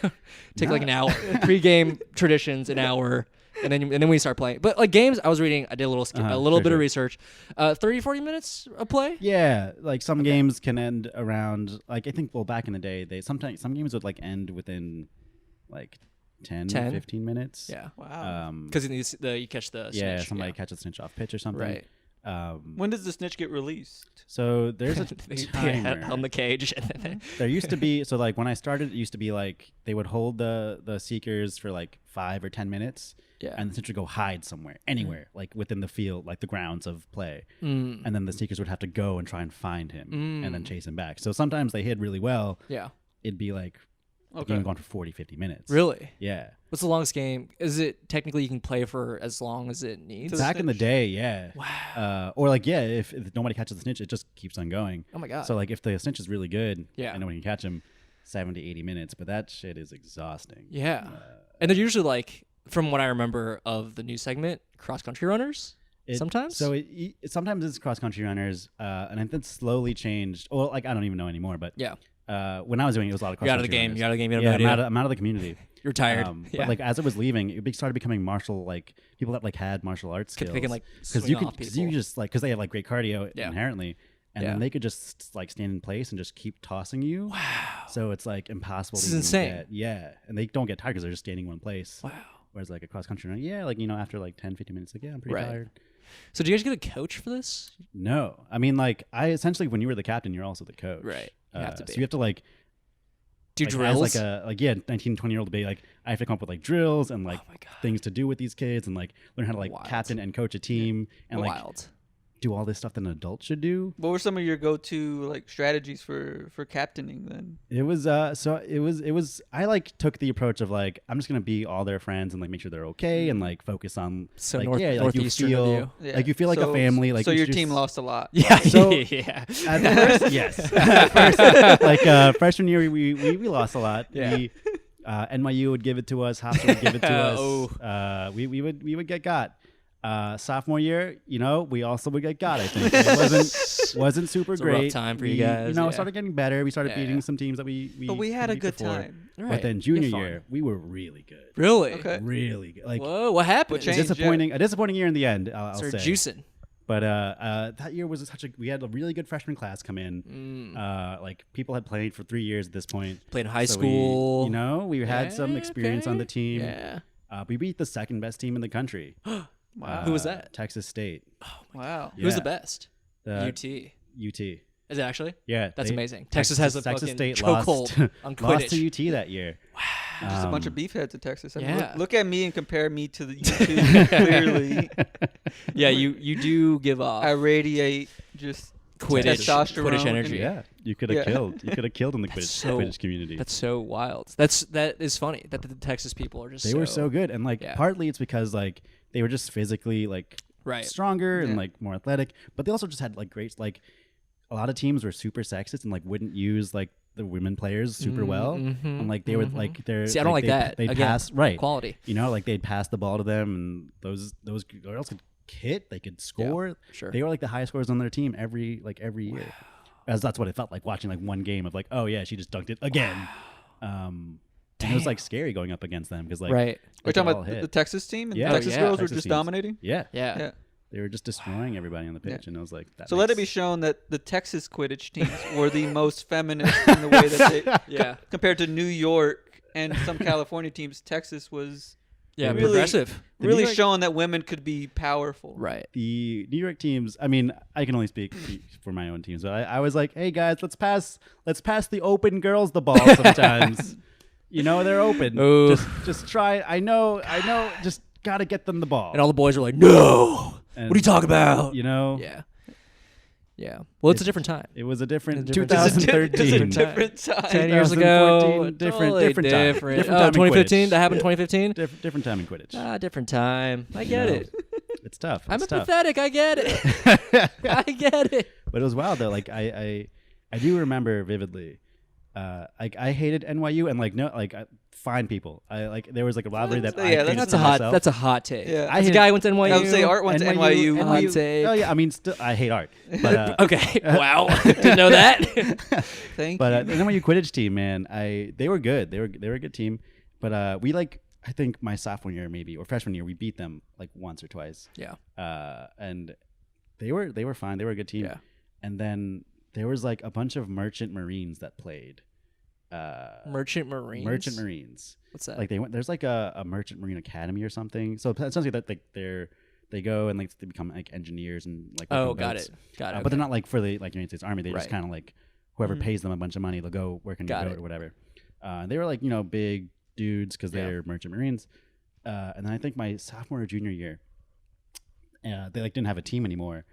take like an hour. Pre-game traditions, an hour, and then we start playing. But like games, I was reading. I did a little bit of research. 30, 40 minutes of play. Yeah, like some games can end around like I think back in the day some games would like end within like 10? 15 minutes. Yeah. Wow. Because you catch the snitch. Somebody catches the snitch off pitch or something. Right. When does the snitch get released? So there's a They timer. on the cage. There used to be like when I started, it used to be like they would hold the seekers for like 5 or 10 minutes. Yeah. And the snitch would go hide somewhere, anywhere, like within the field, like the grounds of play. And then the seekers would have to go and try and find him and then chase him back. So sometimes they hid really well. Yeah. It'd be like the game going for 40, 50 minutes. Really? Yeah. What's the longest game? Is it technically you can play for as long as it needs? Back in the day, yeah. Wow. Or like, yeah, if nobody catches the snitch, it just keeps on going. Oh my God. So like if the snitch is really good Yeah. and nobody can catch him, 70, 80 minutes. But that shit is exhausting. Yeah. And they're usually like, from what I remember of the news segment, cross-country runners sometimes? So sometimes it's cross-country runners, and I think it's slowly changed. Well, like I don't even know anymore, but Yeah. When I was doing it, was a lot of You're out cross-country of the game. runners. You're out of the game. You have Yeah, no idea. I'm out of the community. You're tired. But like as it was leaving, it started becoming martial, like people that like had martial arts skills. They can like because swing off people. you just like because they have like great cardio inherently, and Yeah. then they could just like stand in place and just keep tossing you. Wow! So it's like impossible. This to is even insane. Yeah, and they don't get tired because they're just standing in one place. Wow. Whereas like a cross country run, like after like 10, 15 minutes, like I'm pretty tired. So do you guys get a coach for this? No, I mean like I essentially when you were the captain, you're also the coach. Right. You have to be. So you have to like do like, drills. As like a 19, 20-year-old to be like I have to come up with like drills and like Oh my God. things to do with these kids and like learn how to like Wild. captain and coach a team and like Wild. do all this stuff that an adult should do. What were some of your go-to like strategies for captaining then? It was I like took the approach of like I'm just gonna be all their friends and like make sure they're okay and like focus on So like like you northeastern feel, of you. Like you feel like a family. Like so you your just- team lost a lot. Yeah. So- yeah. At first, yes. At first, like freshman year, we lost a lot. Yeah. NYU would give it to us. Hofstra would give it to us. Oh. We would get got. Sophomore year, we also would get got. I think it wasn't super It's a rough great. time for you guys, It yeah. started getting better. We started Yeah, beating yeah. some teams that we. But we had a beat good before. time. Right. But then You junior had fun. year, we were really good. Really? Okay. Really good. Like Whoa, what happened? What changed? a disappointing year in the end. I'll Started say. juicing. But that year was we had a really good freshman class come in. Like people had played for 3 years at this point. Played in high So school. we had some Yeah, experience on okay. the team. Yeah. We beat the second best team in the country. Wow. Who was that? Texas State. Wow. Who's the Yeah. best? UT. UT. Is it actually? Yeah, That's they- amazing. Texas has a Texas fucking State chokehold on lost Quidditch. to UT that year. Just a bunch of beefheads in Texas. I mean, Yeah. look at me and compare me to the YouTube. Clearly, Yeah, you do give off I radiate just Quidditch, testosterone Quidditch and- energy. Yeah, you could have Yeah. killed. You could have killed in the so- Quidditch community. That's so wild. That is funny that the Texas people are just They were so good, and like Yeah. partly it's because like they were just physically like Right. stronger and Yeah. like more athletic, but they also just had like great like a lot of teams were super sexist and like wouldn't use like the women players super well, and like they would like they're See, I don't like that. They'd Again, pass right quality. like they'd pass the ball to them, and those girls could hit, they could score. sure. They were like the high scorers on their team every year. As that's what it felt like watching like one game of like, oh yeah, she just dunked it again. And it was like scary going up against them because like Right. We're they talking all about hit. the Texas team, and Yeah. Texas yeah. girls were Texas just teams. dominating. Yeah, Yeah. Yeah. they were just destroying everybody on the pitch, and it was like that. So let it be shown that the Texas Quidditch teams were the most feminist in the way that they, Yeah. compared to New York and some California teams, Texas was Yeah. Really- Progressive. The really New York- showing that women could be powerful. Right. the New York teams. I mean, I can only speak for my own teams, but I was like, hey guys, let's pass the open girls the ball sometimes. They're open. Ooh. Just try. I know. Just gotta get them the ball. And all the boys are like, "No, And, what are you talking about?" Yeah. Yeah. Yeah. Well, it's a different time. It was a different It's a 2013. different time. 10 years ago. Different Totally time. Different time in 2015? Quidditch. That happened 2015? Different time in Quidditch. Different time. I get it. It's tough. I'm It's tough. pathetic. I get it. I get it. But it was wild though. Like I do remember vividly. Like I hated NYU and fine people. There was like a rivalry that I hated that's for a hot. myself. That's a hot take. Yeah. As a guy who went to NYU. I would say Art went to NYU. Hot take. Oh yeah, I mean, I hate art. But, Okay. Wow. Didn't know that. Thank but you. the NYU Quidditch team, man, they were good. They were a good team. But we I think my sophomore year maybe or freshman year we beat them like once or twice. Yeah. And they were fine. They were a good team. Yeah. And then there was like a bunch of merchant marines that played. Merchant Marines. Merchant Marines. What's that? Like there's like a Merchant Marine Academy or something. So essentially that they go and like they become like engineers and like work on got boats. it. Got it. But they're not like for the like United States Army. They just Right. kind of like whoever pays them a bunch of money, they'll go work on your boat or whatever. They were like big dudes because they're Merchant Marines. And then I think my sophomore or junior year, they like didn't have a team anymore.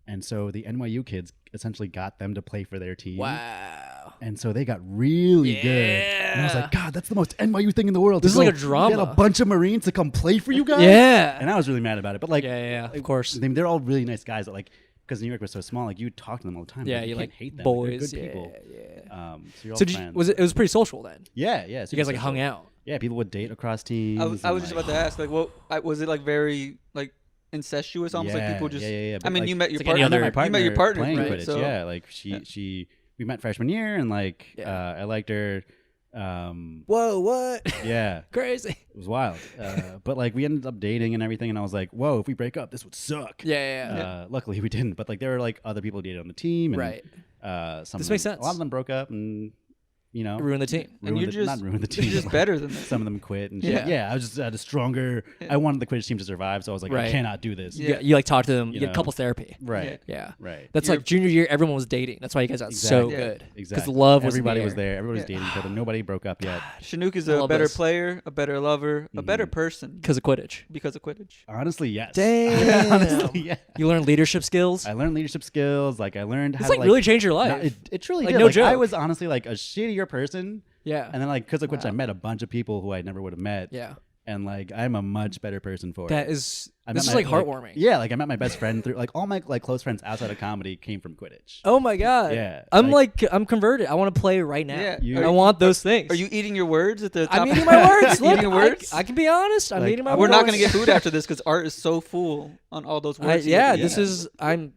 And so the NYU kids essentially got them to play for their team. Wow. And so they got really good. And I was like, God, that's the most NYU thing in the world. This is like a drama. Get a bunch of Marines to come play for you guys. Yeah. And I was really mad about it. But like, Yeah. Of course. they're all really nice guys. That like, because New York was so small, like you talk to them all the time. Yeah. You You can't like hate them. boys. Like, they're good people. Yeah. So you're all So friends. it was pretty social then. Yeah. You guys like hung out. Yeah, people would date across teams. I was just about to ask, like, was it like very like incestuous, almost like people just? Yeah. I mean, like, you met your it's like any partner. other- You met your partner playing right? Quidditch. So, Yeah, like we met freshman year, and like I liked her. Whoa! What? Yeah, Crazy. it was wild. But like we ended up dating and everything, and I was like, whoa, if we break up, this would suck. Yeah. Luckily we didn't, but like there were like other people who dated on the team, and, Right. Some This of them- makes sense. A lot of them broke up, and Ruin the team. And you're just not ruined the team. You're just but, better than that. Some of them quit, and Yeah. yeah, I was just had a stronger. I wanted the Quidditch team to survive, so I was like, I Right. cannot do this. Yeah. You like talk to them. You You get know. couples therapy. Right. Yeah. Right. That's You're- like junior year. Everyone was dating. That's why you guys got so Exactly. good. Exactly. Because love was Everybody in the was air. there. Everybody was Yeah. dating each other. Nobody broke up yet. Shenuque is I a love better this. player, a better lover, a better person Because of Quidditch. because of Quidditch. Honestly, yes. Damn. Honestly, yeah. You learn leadership skills. I learned leadership skills. Like I learned how It's to like really changed your life. It truly Like, did. no Like, I joke. was honestly like a shittier person. Yeah. And then like because of which I met a bunch of people who I never would have met. Yeah. And like I'm a much better person for That it. is. I This met is like my, heartwarming. Yeah, like I met my best friend through like all my like close friends outside of comedy came from Quidditch. Oh my god. Yeah, I'm I'm converted. I want to play right now. Yeah. You- I want those things. Are you eating your words at the top? I'm eating my words. Look, Eating your words? I can be honest. I'm Like, eating my We're words. not gonna get food after this because Art is so full on all those words. This is. I'm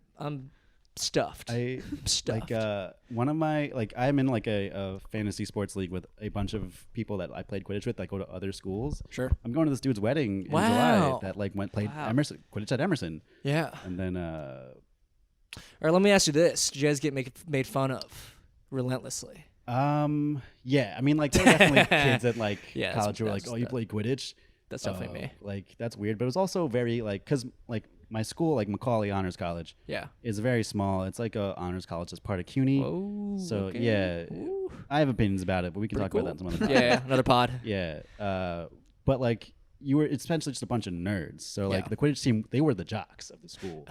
stuffed. I stuffed. like one of my like I'm in like a fantasy sports league with a bunch of people that I played Quidditch with that go to other schools. Sure. I'm going to this dude's wedding in Wow. July that like played Wow. Emerson Quidditch at Emerson, Yeah. and then All right. Let me ask you this: Did you guys get made fun of relentlessly? yeah, I mean like there were definitely kids at like Yeah, college who were like, that's- oh, you play Quidditch. That's definitely me. Like that's weird, but it was also very like because like my school like Macaulay Honors College Yeah. is very small. It's like a honors college that's part of CUNY. Oh. So okay. yeah, Ooh. I have opinions about it, but we can Pretty talk about that cool. some other time. Yeah. Another pod. Yeah. But like it's essentially just a bunch of nerds. So like Yeah. the Quidditch team, they were the jocks of the school.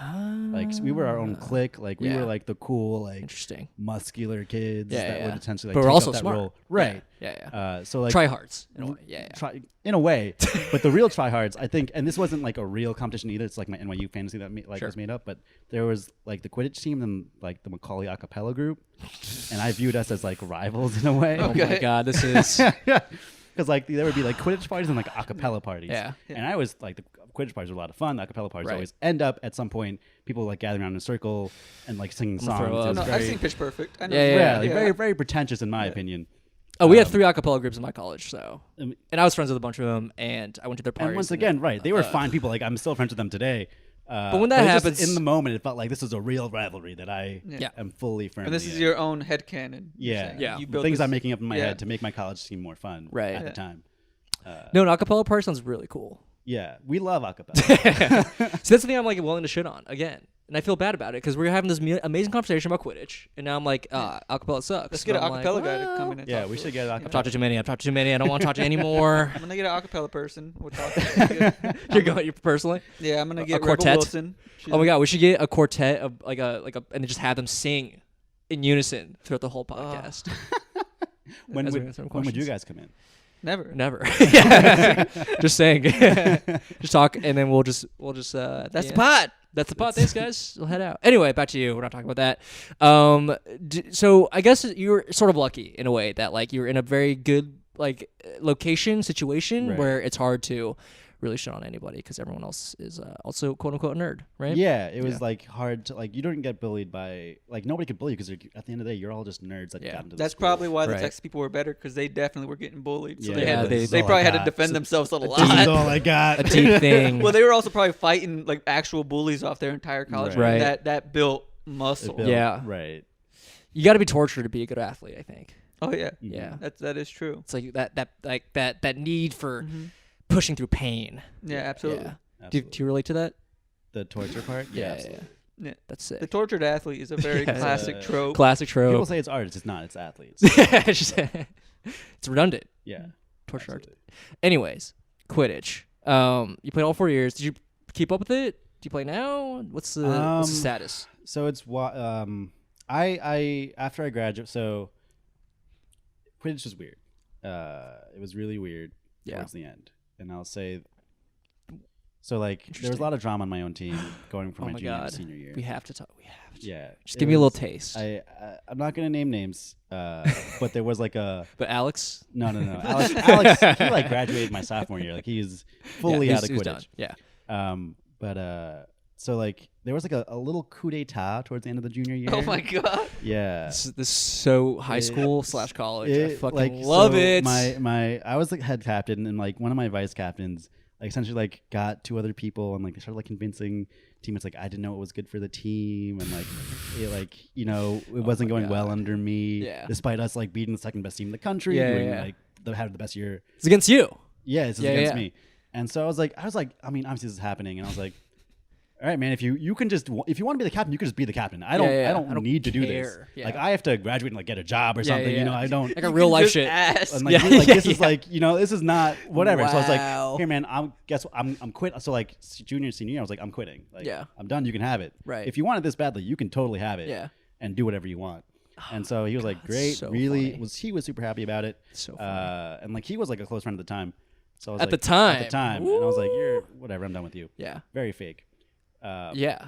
Like we were our own clique. Like we Yeah. were like the cool, like Interesting. muscular kids that would essentially like But we're take also up that smart. role. Right. Yeah. So like Tryhards in a way. Yeah. try in a way, but the real tryhards, I think, and this wasn't like a real competition either. It's like my NYU fantasy that was made up, but there was like the Quidditch team and like the Macaulay a cappella group, and I viewed us as like rivals in a way. Oh my god, this is. Because like there would be like Quidditch parties and like a cappella parties. Yeah. And I was like the Quidditch parties were a lot of fun. The a cappella parties Right. always end up at some point people like gathering around in a circle and like singing I'm gonna throw songs. up. It was No, I've very, seen Pitch Perfect. I know. Yeah, like very very pretentious in my opinion. Oh, we had 3 a cappella groups in my college, so Um, and I was friends with a bunch of them, and I went to their parties. And once again, right, they were fine people. Like I'm still friends with them today. But when that it just, happens- in the moment, it felt like this was a real rivalry that I Yeah. am fully firmly. And this is in. your own headcanon. Yeah. Yeah. You The built things this- I'm making up in my yeah. head to make my college seem more fun. Right. At Yeah. the time. No, an a cappella party sounds really cool. Yeah, we love acapella. So that's the thing I'm like willing to shit on again. And I feel bad about it because we were having this amazing conversation about Quidditch, and now I'm like, acapella sucks. Let's get an I'm acapella like, guy to come in and Yeah, talk we to should us. get an I've acapella. talked to too many. I don't want to talk to any more. I'm gonna get an acapella person. We'll talk. To You're going personally? yeah, I'm gonna get Rebel quartet? Wilson. Oh my god, we should get a quartet of like a and then just have them sing in unison throughout the whole podcast. When As we would answer some when would you questions. guys come in? Never. Yeah. Just saying. Just talk, and then we'll just. That's the pod. That's the pod. Thanks, guys. We'll head out. Anyway, back to you. We're not talking about that. So I guess you're sort of lucky in a way that like you're in a very good like situation Right. where it's hard to really shit on anybody because everyone else is also quote unquote a nerd, right? Yeah, it was like hard to like. You don't get bullied by like nobody could bully you because at the end of the day, you're all just nerds that got into the That's school. probably why the Right. Texas people were better because they definitely were getting bullied. So Yeah, they had this they is all probably I had to got. defend themselves a This is lot. all I got. A deep thing. Well, they were also probably fighting like actual bullies off their entire college. Right. That built muscle. Yeah. Right. You got to be tortured to be a good athlete, I think. Oh yeah. Yeah. That is true. It's like that need for pushing through pain. Yeah, absolutely. Yeah. Absolutely. Do you relate to that? The torture part? Yeah, absolutely. Yeah. That's it. The tortured athlete is a very Yeah. classic trope. Classic People trope. say it's art. It's not. It's athletes. It's redundant. Yeah. Torture art. Absolutely. Anyways, Quidditch. You played all 4 years. Did you keep up with it? Do you play now? What's the status? So it's I after I graduated. So Quidditch was weird. It was really weird towards the end, and I'll say. So like there was a lot of drama on my own team going from Oh my my junior God. to senior year. We have to talk. We have to. Yeah. Just it give me a little was- taste. I'm not gonna name names, but there was like a But Alex? no. Alex he like graduated my sophomore year. Like he's fully yeah, out of he's Quidditch. done. Yeah. But so like there was like a little coup d'etat towards the end of the junior year. Oh my god. Yeah. This is so high school / college. I It, fucking like, love so it. My I was like head captain, and like one of my vice captains like essentially like got 2 other people, and like they started like convincing teammates like I didn't know it was good for the team, and like it like it wasn't going well under me, Yeah. despite us like beating the second best team in the country, Yeah, doing yeah. like having the best year. It's against you. Yeah, this is Yeah, against yeah. me. And so I was like, I mean, obviously this is happening, and I was like, all right, man, if you can just if you want to be the captain, you can just be the captain. I don't Yeah, yeah. I don't need to do this. care. Yeah. Like I have to graduate and like get a job or something. yeah. You know, I don't. Like a real life Just shit. ask. And like, Yeah, like this yeah, is like this is not whatever. So I was Wow. like, here, man, I'm quit. So like junior and senior year, I was like, I'm quitting. Like, Yeah. I'm done. You can have it. Right. If you want it this badly, you can totally have it. Yeah. And do whatever you want. And so he was like, great. so Really funny. he was super happy about it. So funny. And like he was like a close friend at the time. So I was At like, the time. At the time. And I was like, you're whatever. I'm done with you. Yeah. Very fake. Yeah.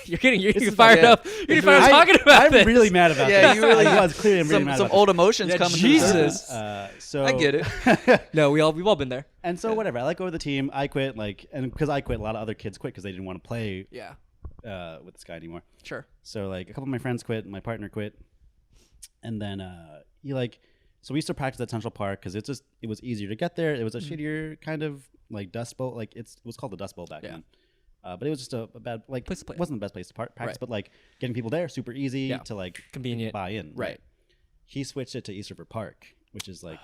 You're getting is fired like- up. You're getting fired up talking about I'm this. really mad about Yeah, this. you really I was clearly really some mad some about old emotions Yeah, coming. Jesus. To the surface. So I get it. No, we've all been there. And so whatever, I let go of the team. I quit, like, and because I quit, a lot of other kids quit because they didn't want to play Yeah. with this guy anymore. Sure. So like a couple of my friends quit, my partner quit, and then he like, so we used to practice at Central Park because it was easier to get there. It was a shittier kind of like Dust Bowl, like it was called the Dust Bowl back then. But it was just a bad like Place to play. wasn't the best place to practice, Right. but like getting people there super easy Yeah. to like Convenient. buy in. Right. He switched it to East River Park, which is like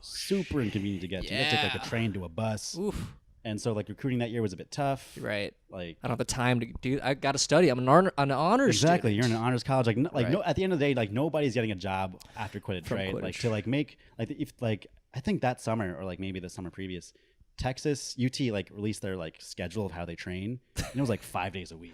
super inconvenient to get to. You had to take like Yeah. a train to a bus. Oof. And so like recruiting that year was a bit tough. Right. Like I don't have the time to do. I got to study. I'm an honors exactly, student. you're in an honors college. Like Right. no, at the end of the day, like nobody's getting a job after Quidditch, From right? Like Quidditch. to like make like if like I think that summer or like maybe the summer previous, Texas UT like released their like schedule of how they train, and it was like 5 days a week.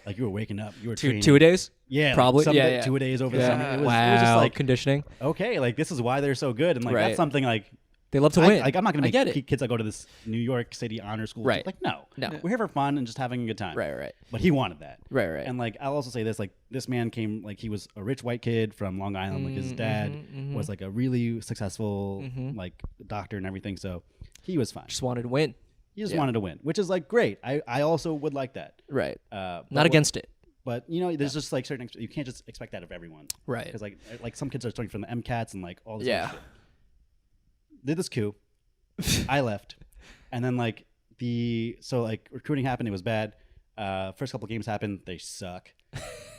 Like you were waking up, you were training. Two days. Yeah, Probably. Like, Yeah, yeah. 2 days over the Yeah. summer. It was Wow. just like Conditioning. okay, like this is why they're so good, and like Right. that's something like. They love to win. Like I'm not gonna I get make it. kids that go to this New York City honor school. Right. Like no, No. we're here for fun and just having a good time. Right. But he wanted that. Right. And like I'll also say this, like this man came like he was a rich white kid from Long Island. Like his dad was like a really successful like doctor and everything. So he was fine. Just wanted to win. He just wanted to win, which is like great. I also would like that. Right. But Not against it. But you know, there's just like certain you can't just expect that of everyone. Right. Because like some kids are starting from the MCATs and like all this. Yeah. Other shit. Did this coup. I left, and then like recruiting happened. It was bad. First couple games happened. They suck.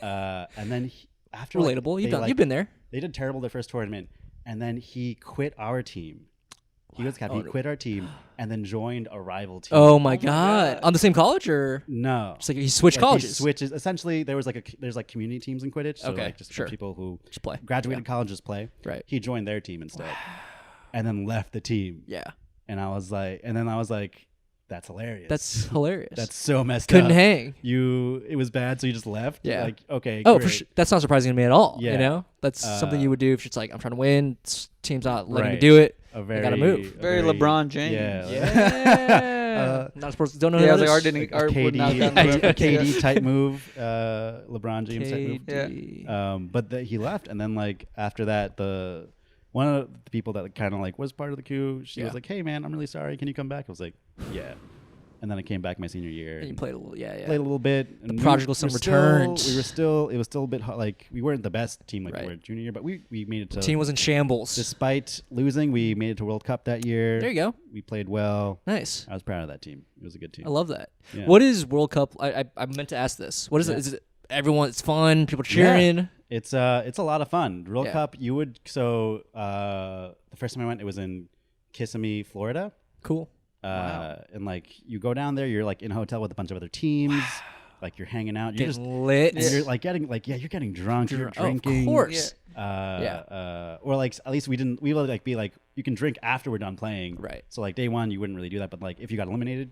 And then after Relatable. like, You've been there. They did terrible their first tournament, and then he quit our team. He was captain. He quit our team and then joined a rival team. Oh my god! On the same college or no? Just like he switched colleges. He switches. Essentially, there's community teams in Quidditch. So okay, like just sure. people who just play, graduated college just play. Right. He joined their team instead, and then left the team. Yeah. And I was like, that's hilarious. That's hilarious. That's so messed Couldn't up. hang. It was bad, so you just left. Yeah. Like, okay. Oh, great. that's not surprising to me at all. Yeah. You know, that's something you would do if it's like I'm trying to win. Team's not letting me do it. I gotta move. Very LeBron James. Yeah. Not supposed to. Don't know. Yeah, I who was that like, is. Art would not a KD type move. LeBron James type move. Yeah. But he left, and then like after that, one of the people that kind of like was part of the coup, she was like, "Hey man, I'm really sorry. Can you come back?" I was like, "Yeah." And then I came back my senior year. And you played a little, played a little bit. The prodigal son returned. It was still a bit like we weren't the best team like we were junior year, but we made it to. The team was in shambles. Despite losing, we made it to World Cup that year. There you go. We played well. Nice. I was proud of that team. It was a good team. I love that. Yeah. What is World Cup? I meant to ask this. What is it? Is it everyone? It's fun. People cheering. Yeah. It's a lot of fun. World Cup. You would the first time I went, it was in Kissimmee, Florida. Cool. And like you go down there, you're like in a hotel with a bunch of other teams, like you're hanging out, you're just lit. And you're like you're getting drunk, you're drinking. Of course. Or like at least we would like be like you can drink after we're done playing. Right. So like day one you wouldn't really do that, but like if you got eliminated,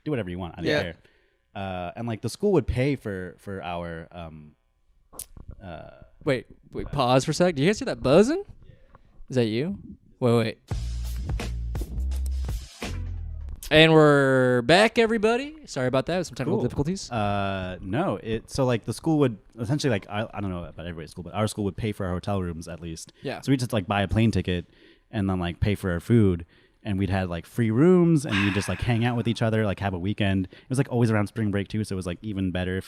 do whatever you want. I didn't care. And like the school would pay for our Wait, pause for a sec. Do you guys hear that buzzing? Is that you? Wait. And we're back, everybody. Sorry about that. Some technical difficulties. No, so like the school would essentially like I don't know about everybody's school, but our school would pay for our hotel rooms at least. Yeah. So we just like buy a plane ticket and then like pay for our food, and we'd had like free rooms, and we'd just like hang out with each other, like have a weekend. It was like always around spring break too, so it was like even better.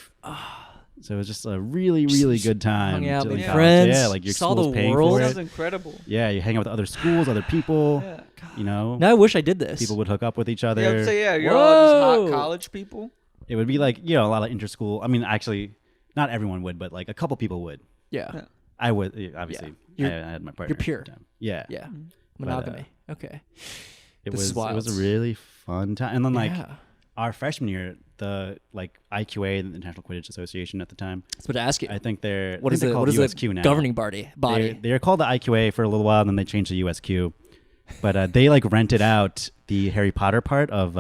So it was just a really, really good time. Hung out with friends. Yeah, like your saw school's the paying world. for it. Sounds incredible. Yeah, you hang out with other schools, other people. Yeah. You know. Now I wish I did this. People would hook up with each other. Yeah, I'd say, you're all just hot college people. It would be like, a lot of interschool. I mean, actually, not everyone would, but like a couple people would. Yeah. I would, obviously. I had my partner. You're pure. Yeah. Yeah. Monogamy. Okay. It was a really fun time. And then like our freshman year, the like IQA, the International Quidditch Association at the time. I was about to ask you. I think they're what is it? What is USQ the now. governing body? They're called the IQA for a little while, and then they changed to USQ. But they like rented out the Harry Potter part of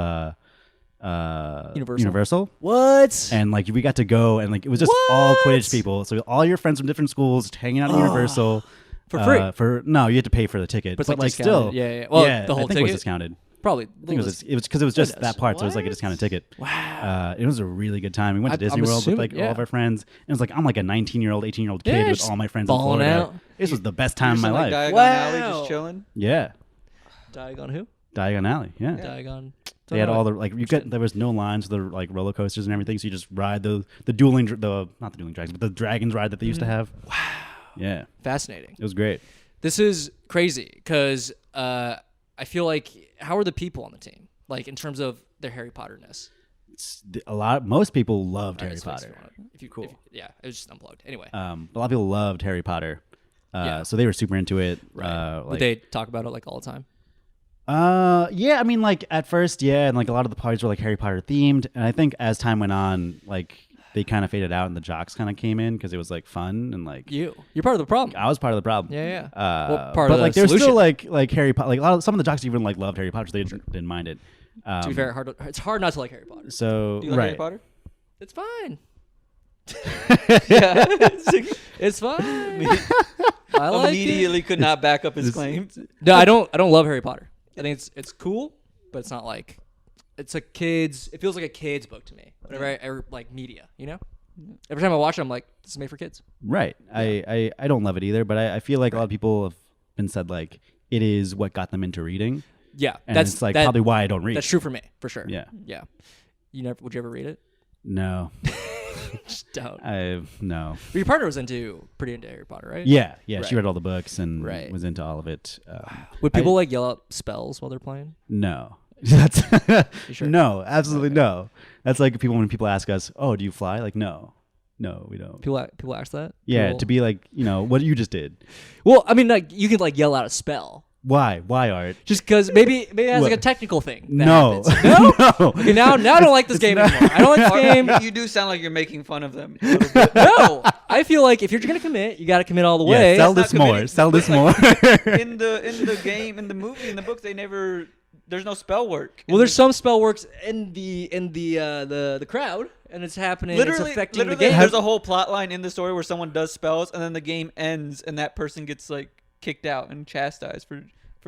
Universal. What? And like we got to go, and like it was just all Quidditch people. So all your friends from different schools just hanging out at Universal for free. No, you had to pay for the ticket, but like still, yeah. Well, the whole I think ticket it was discounted. Probably. I think it was because it was just that part, so it was like a discounted ticket. Wow. It was a really good time. We went to Disney World with like all of our friends. And it was like I'm like a 19-year-old, 18-year-old kid with all my friends in Florida. Out. This was the best time of my life. Diagon Alley, just chilling. Yeah. Diagon who? Diagon Alley. Yeah. Diagon. They had all the like there was no lines for the like roller coasters and everything, so you just ride not the dueling dragons, but the dragons ride that they used to have. Wow. Yeah. Fascinating. It was great. This is crazy because I feel like how are the people on the team? Like in terms of their Harry Potterness. Most people loved Harry Potter. It was just unplugged. Anyway. A lot of people loved Harry Potter. So they were super into it. Right. Would they talk about it like all the time? Yeah, I mean like at first, and like a lot of the parties were like Harry Potter themed, and I think as time went on, like they kind of faded out and the jocks kind of came in because it was like fun and like you're part of the problem. I was part of the problem. Yeah. But like there's still like Harry Potter, like some of the jocks even like loved Harry Potter, so they didn't mind it. To be fair, it's hard not to like Harry Potter. So do you like Harry Potter? It's fine. It's fine. I like immediately could not back up his claims. No, I don't love Harry Potter. I think it's cool, but it's not like it's a kid's. It feels like a kid's book to me. Whenever I like media, you know. Every time I watch it, I'm like, this is made for kids. Right. Yeah. I don't love it either, but I feel like a lot of people have been said like it is what got them into reading. Yeah, and it's like probably why I don't read. That's true for me, for sure. Yeah. Would you ever read it? No. Just don't. No. But your partner was pretty into Harry Potter, right? Yeah. Right. She read all the books and was into all of it. Would people like yell out spells while they're playing? No. That's sure? No, absolutely no. That's like when people ask us, "Oh, do you fly?" Like, no, we don't. People ask that. Yeah, to be like, what you just did. Well, I mean, like you could like yell out a spell. Why Art? Just because maybe it has like a technical thing. No. No? No. Okay, now I don't like this game anymore. I don't like this game. You do sound like you're making fun of them a little bit. No, I feel like if you're gonna commit, you got to commit all the way. Sell this more. Sell this more. in the game, in the movie, in the book, there's no spell work. Well, there's some spell works in the crowd, and it's happening. It's affecting the game. There's a whole plot line in the story where someone does spells, and then the game ends, and that person gets like kicked out and chastised for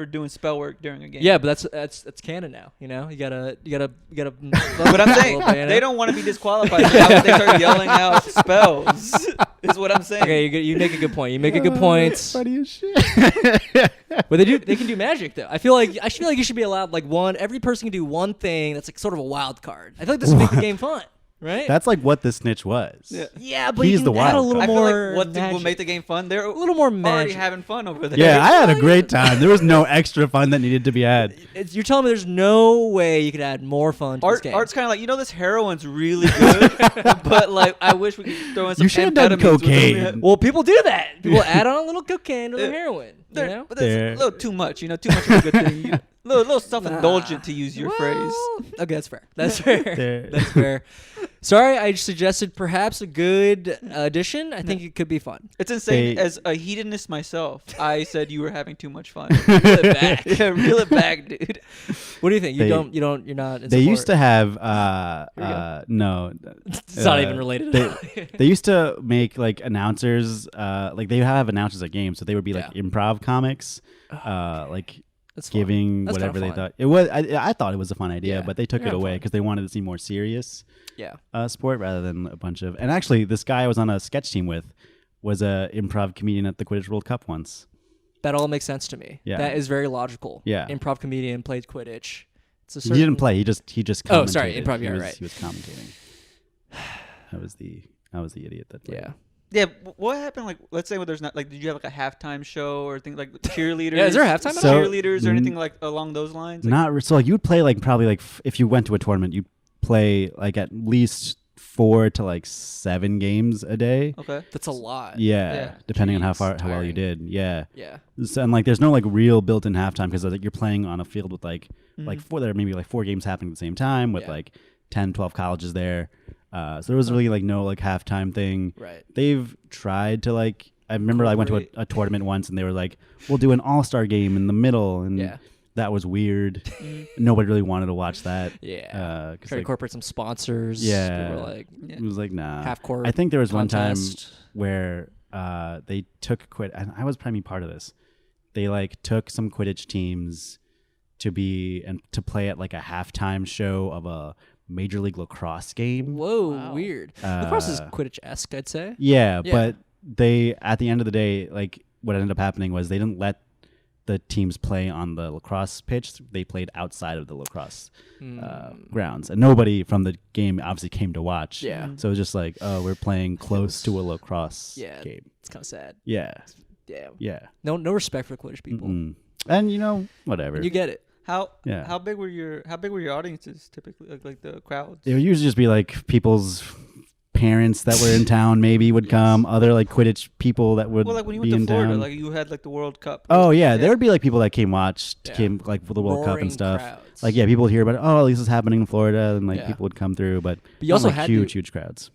doing spell work during a game. Yeah, but that's canon now. You know, you gotta. But I'm saying they don't want to be disqualified. So how would they start yelling out spells? Is what I'm saying. Okay, you make a good point. You make a good point. Funny as shit. But they can do magic though. I feel like you should be allowed like one. Every person can do one thing that's like sort of a wild card. I feel like this would make the game fun. Right? That's like what the snitch was. Yeah, but he's you the can add a wild little card. I more. feel like what magic. will make the game fun? They're a little more already magic. having fun over there. Yeah, I had a great time. There was no extra fun that needed to be had. You're telling me there's no way you could add more fun to this game? Art's kind of like, this heroin's really good, but like I wish we could throw in some. You should have done amphetamines with cocaine. them. Well, people do that. People add on a little cocaine to their heroin. You know? But that's a little too much. Too much of a good thing. A little self-indulgent, to use your phrase. Okay, that's fair. That's fair. That's fair. Sorry, I suggested perhaps a good addition. I think it could be fun. It's insane. As a hedonist myself, I said you were having too much fun. Reel it back. Yeah, reel it back, dude. What do you think? You're not. In They support? used to have no. It's not even related. They used to make like announcers. Like they have announcers at games, so they would be like improv comics. Like. That's giving That's whatever they fun. thought it was. I thought it was a fun idea, but they took it away fun. because they wanted to see more serious Yeah. sport rather than a bunch of. And actually, this guy I was on a sketch team with was a improv comedian at the Quidditch World Cup once. That all makes sense to me. Yeah. That is very logical. Yeah. Improv comedian played Quidditch. It's a He didn't play. He just commentated. Oh, sorry, improv. You're right. He was commentating. I was the idiot that played. Yeah. Yeah, what happened? Like, let's say there's not did you have like a halftime show or things like cheerleaders? Yeah, is there a halftime? Cheerleaders or anything like along those lines? Like, So you'd play like probably like if you went to a tournament, you'd play like at least 4 to like 7 games a day. Okay, that's a lot. Yeah, depending on how tiring. well you did. Yeah. Yeah. So, and like, there's no like real built-in halftime because like, you're playing on a field with like 4 games happening at the same time with like 10, 12 colleges there. So there was really like no like halftime thing. Right. They've tried to like. I remember I went to a tournament once and they were like, "We'll do an all-star game in the middle," and that was weird. Nobody really wanted to watch that. Yeah. Try to like, incorporate some sponsors. Yeah. People were like, it was like nah. Half-court I think there was contest. one time where they took and I was probably part of this. They like took some Quidditch teams to play at like a halftime show of a Major League Lacrosse game. Whoa, weird. Lacrosse is Quidditch-esque, I'd say. Yeah, but they at the end of the day, like what ended up happening was they didn't let the teams play on the lacrosse pitch. They played outside of the lacrosse grounds, and nobody from the game obviously came to watch. Yeah. So it was just like, oh, we're playing close to a lacrosse game. It's kind of sad. Yeah. Damn. Yeah. No respect for Quidditch people. And whatever. You get it. How big were your audiences typically, like the crowds? It would usually just be like people's parents that were in town maybe would come, other like Quidditch people that would like when you be went in to Florida, town. like you had like the World Cup. Oh yeah, there would be like people that came like for the World Cup and stuff. Crowds. Like people would hear about this is happening in Florida, and like people would come through, but you also like had huge crowds.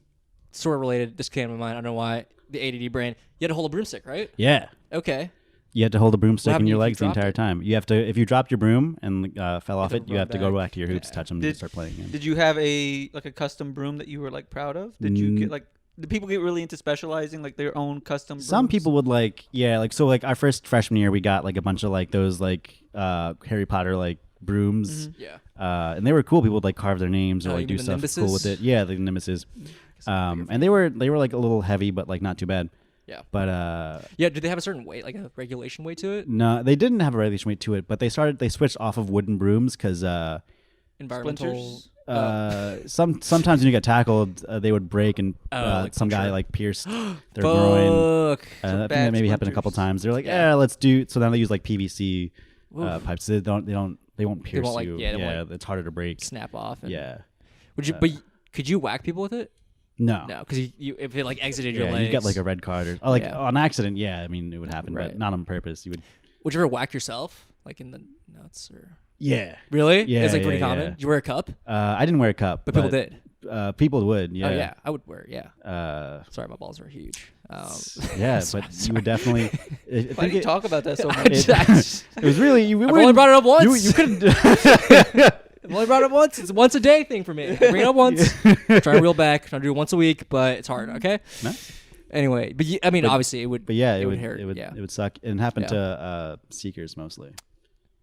Sort of related. This came to my mind. I don't know why. The ADD brain. You had to hold a broomstick, right? Yeah. Okay. You had to hold a broomstick in your legs the dropped entire it? time. You have to, if you dropped your broom and fell off it, you have to go back to your hoops, Yeah. touch them, and start playing again. Did you have a custom broom that you were like proud of? Did you get like? Did people get really into specializing like their own custom brooms? Some people would like, so like our first freshman year, we got like a bunch of like those like Harry Potter like brooms. Yeah. And they were cool. People would like carve their names or like you do mean the stuff cool with nimbuses? it. Yeah, the nimbuses. And they were like a little heavy, but like not too bad. Yeah. But did they have a certain weight, like a regulation weight to it? no, they didn't have a regulation weight to it. But they switched off of wooden brooms because Environmental. Splinters? sometimes when you get tackled, they would break and like some guy puncture. like pierced their groin. Fuck. I think bad that maybe happened a couple splinters. times. They're like, Yeah. let's do. So now they use like PVC Oof. pipes. They won't pierce won't, like- you. yeah, they won't, It's harder to break. Snap off. And Yeah. Would you? But could you whack people with it? No. No, because you if it like exited your Yeah, legs, you get like a red card or like Yeah. on accident. Yeah, I mean it would happen, Right. but not on purpose. You would. Would you ever whack yourself, like in the nuts or? Yeah. Really? Yeah. It's like pretty yeah, common. yeah. Did you wear a cup? I didn't wear a cup, But people did. People would. Yeah. Oh yeah, I would wear. Yeah. Sorry, my balls are huge. Yeah, but you would definitely. Why do you talk about that so much? It was really. I've only brought it up once. You couldn't. I've only brought it up once. It's a once a day thing for me. I bring it up once. Try to reel back. Try to do it once a week, but it's hard. Okay. No. Anyway, but I mean, obviously, it would. But yeah, it would hurt. It would. Yeah. It would suck. And it happened to seekers mostly.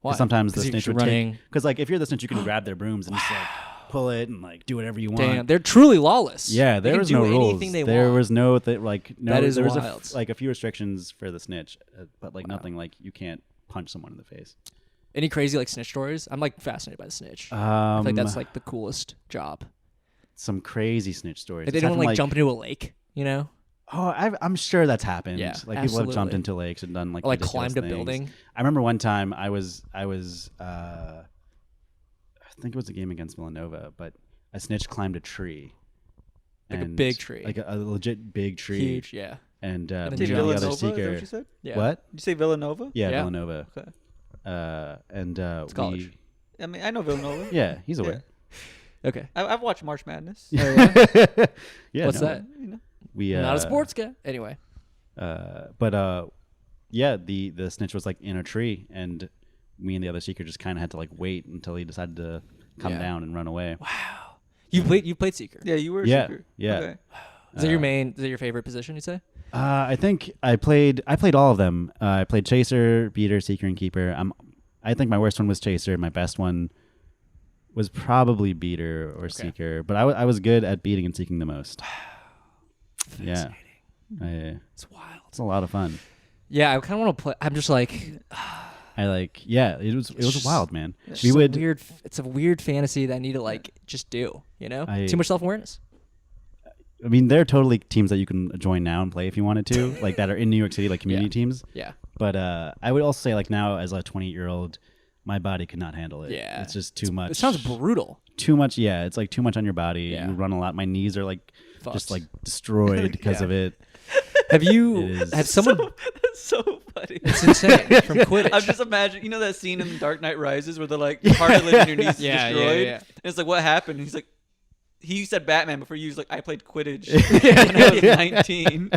Why? Sometimes the snitch would running. Because like if you're the snitch, you can grab their brooms and just like pull it and like do whatever you want. Damn, they're truly lawless. Yeah, there was no rules. There was no like no. That is there was wild. like a few restrictions for the snitch, but like nothing like you can't punch someone in the face. Any crazy like snitch stories? I'm like fascinated by the snitch. I feel like that's like the coolest job. Some crazy snitch stories. Like, they don't like jump into a lake, you know? Oh, I'm sure that's happened. Yeah, like people have jumped into lakes and done like or, like ridiculous climbed a things. building. I remember one time I think it was a game against Villanova, but a snitch climbed a tree. Like a big tree. Like a legit big tree. Huge, yeah. And Did the Villanova, other is that seeker. what you said? Yeah. What? Did you say Villanova? Yeah, Yeah. Villanova. Okay. It's college. I mean, I know Villanova. Yeah, he's aware. Okay. I've watched March Madness. Yeah. What's that? You know? We Not a sports guy. Anyway. Yeah, the snitch was like in a tree, and me and the other seeker just kind of had to like wait until he decided to come down and run away. Wow. You played seeker. Yeah, you were a Yeah, seeker. yeah. Okay. Is that your main? Is that your favorite position? You say? I think I played all of them. I played chaser, beater, seeker, and keeper. I think my worst one was chaser. My best one was probably beater or seeker. But I was good at beating and seeking the most. Yeah, It's wild. it's a lot of fun. Yeah, I kind of want to play. I'm just like, It was wild, man. it's a weird fantasy that I need to like just do. You know, too much self-awareness. I mean, there are totally teams that you can join now and play if you wanted to, like that are in New York City, like community teams. Yeah. But I would also say, like now, as a 28-year-old, my body could not handle it. Yeah. It's just too much. It sounds brutal. Too much. Yeah, it's like too much on your body. Yeah. You run a lot. My knees are like Fucked. just like destroyed because of it. Have someone? That's so funny. It's insane from Quidditch. I'm just imagining, you know that scene in The Dark Knight Rises where they're like cartilage in your knees is destroyed? Yeah. And it's like, what happened? And he's like, he said Batman before you was like, I played Quidditch when I was 19.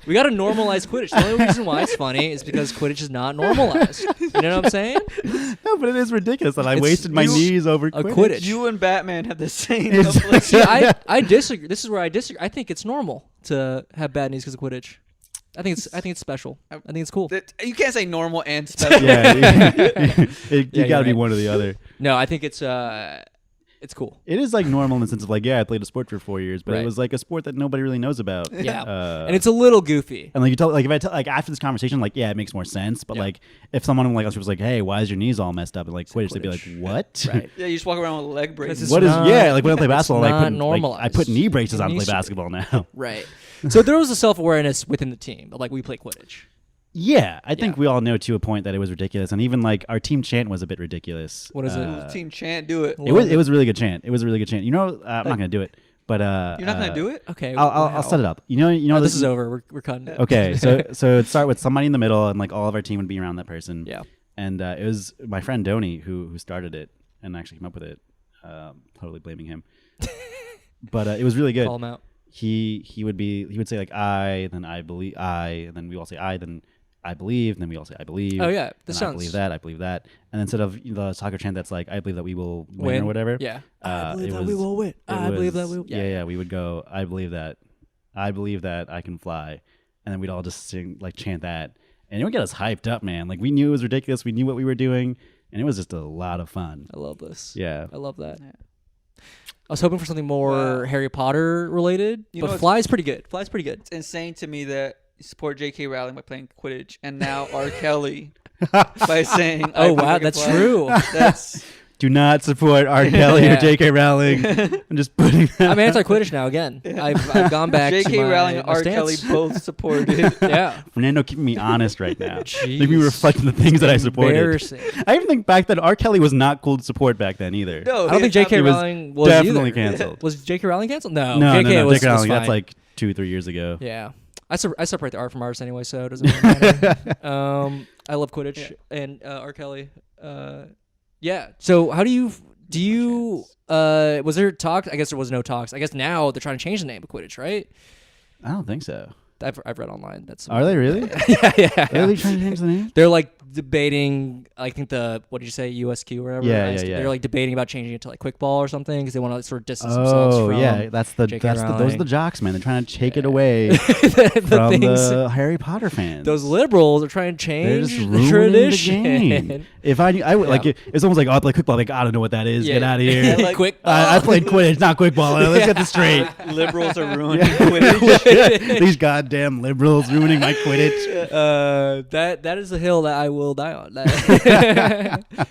We got to normalize Quidditch. The only reason why it's funny is because Quidditch is not normalized. You know what I'm saying? No, but it is ridiculous that I wasted my knees over Quidditch. You and Batman have the same. See, I disagree. This is where I disagree. I think it's normal to have bad knees because of Quidditch. I think it's special. I think it's cool. You can't say normal and special. You got to be one or the other. No, I think it's cool. It is like normal in the sense of like, yeah, I played a sport for 4 years, but Right. it was like a sport that nobody really knows about. Yeah, and it's a little goofy. And like you tell, like if I tell, like after this conversation, like yeah, it makes more sense. But like if someone like us was like, hey, why is your knees all messed up? And like Quidditch, they'd be like, what? Right. Yeah, you just walk around with leg braces. What is like when I play basketball, I put knee It braces on to needs play to be. basketball now. Right. So there was a self-awareness within the team, but like we play Quidditch. Yeah, I think we all know to a point that it was ridiculous, and even like our team chant was a bit ridiculous. What is it? Team chant, do it. It was a really good chant. It was a really good chant. You know, I'm not gonna do it, but You're not gonna do it? Okay. I'll set it up. You know, this is over. We're cutting it. Okay, so it'd start with somebody in the middle, and like all of our team would be around that person. Yeah. And it was my friend Donnie who started it and actually came up with it. Totally blaming him, but it was really good. Call him out. He would say like I, then I believe I, and then we all say I, then I believe, and then we all say I believe. Oh yeah, Then I believe that, and instead of the soccer chant that's like I believe that we will win or whatever. Yeah. I believe that we will win. I believe that we will. Yeah, we would go I believe that I can fly, and then we'd all just sing like chant that, and it would get us hyped up, man. Like we knew it was ridiculous, we knew what we were doing, and it was just a lot of fun. I love this. Yeah, I love that. Yeah. I was hoping for something more Harry Potter related, but Fly's pretty good. Fly's pretty good. It's insane to me that you support J.K. Rowling by playing Quidditch, and now R. Kelly by saying, "Oh wow, that's true." That's do not support R. Kelly or J.K. Rowling. I'm just putting. I'm anti-Quidditch now again. I've gone back. J.K. to Rowling and R. stance. Kelly both supported. Yeah, Fernando keeping me honest right now. Jeez. Make me reflect on the things that I supported. Embarrassing. I even think back then R. Kelly was not cool to support back then either. No, I don't think J.K. It was Rowling was definitely either. canceled. Was J.K. Rowling canceled? No, No, J.K. no, was J.K. Rowling. fine. That's like 2-3 years ago. Yeah, I separate the art from artists anyway, so it doesn't really matter. I love Quidditch and R. Kelly. Yeah. So how do you was there talks? I guess there was no talks. I guess now they're trying to change the name of Quidditch, right? I don't think so. I've read online. Are they really? yeah. Are they trying to change the name? They're like debating. I think what did you say, USQ or whatever? Yeah. They're like debating about changing it to like Quickball or something because they want to sort of distance themselves from. Oh yeah, those are the jocks, man. They're trying to take it away from the Harry Potter fans. Those liberals are trying to change the tradition. The game. If I would like, if someone's like, "Oh, I play Quickball," like, I don't know what that is. Get out of here. Like, Quickball. I played Quidditch, not Quickball. Let's get this straight. Liberals are ruining Quidditch. These goddamn liberals ruining my Quidditch. That is a hill that I will die on.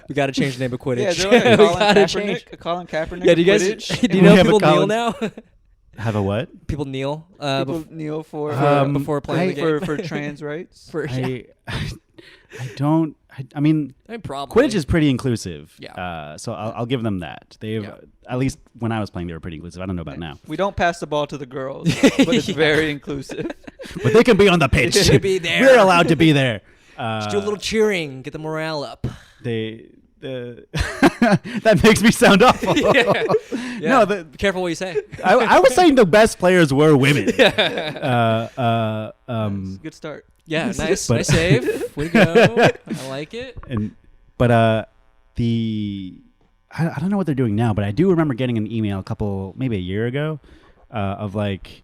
We got to change the name of Quidditch. Yeah, we got to change. Colin Kaepernick. Yeah, do you guys? Quidditch? Do you know people kneel now? Have a what? People kneel. People kneel for before playing the game for trans rights. I don't. I mean, probably. Quidditch is pretty inclusive. Yeah. So I'll give them that. They've at least when I was playing, they were pretty inclusive. I don't know about now. We don't pass the ball to the girls, but it's very inclusive. But they can be on the pitch. They should be there. We're allowed to be there. Just do a little cheering, get the morale up. That makes me sound awful. Yeah. No, be careful what you say. I was saying the best players were women. Good start. Yeah, nice save. Way to go. I like it. But I don't know what they're doing now, but I do remember getting an email maybe a year ago, of like,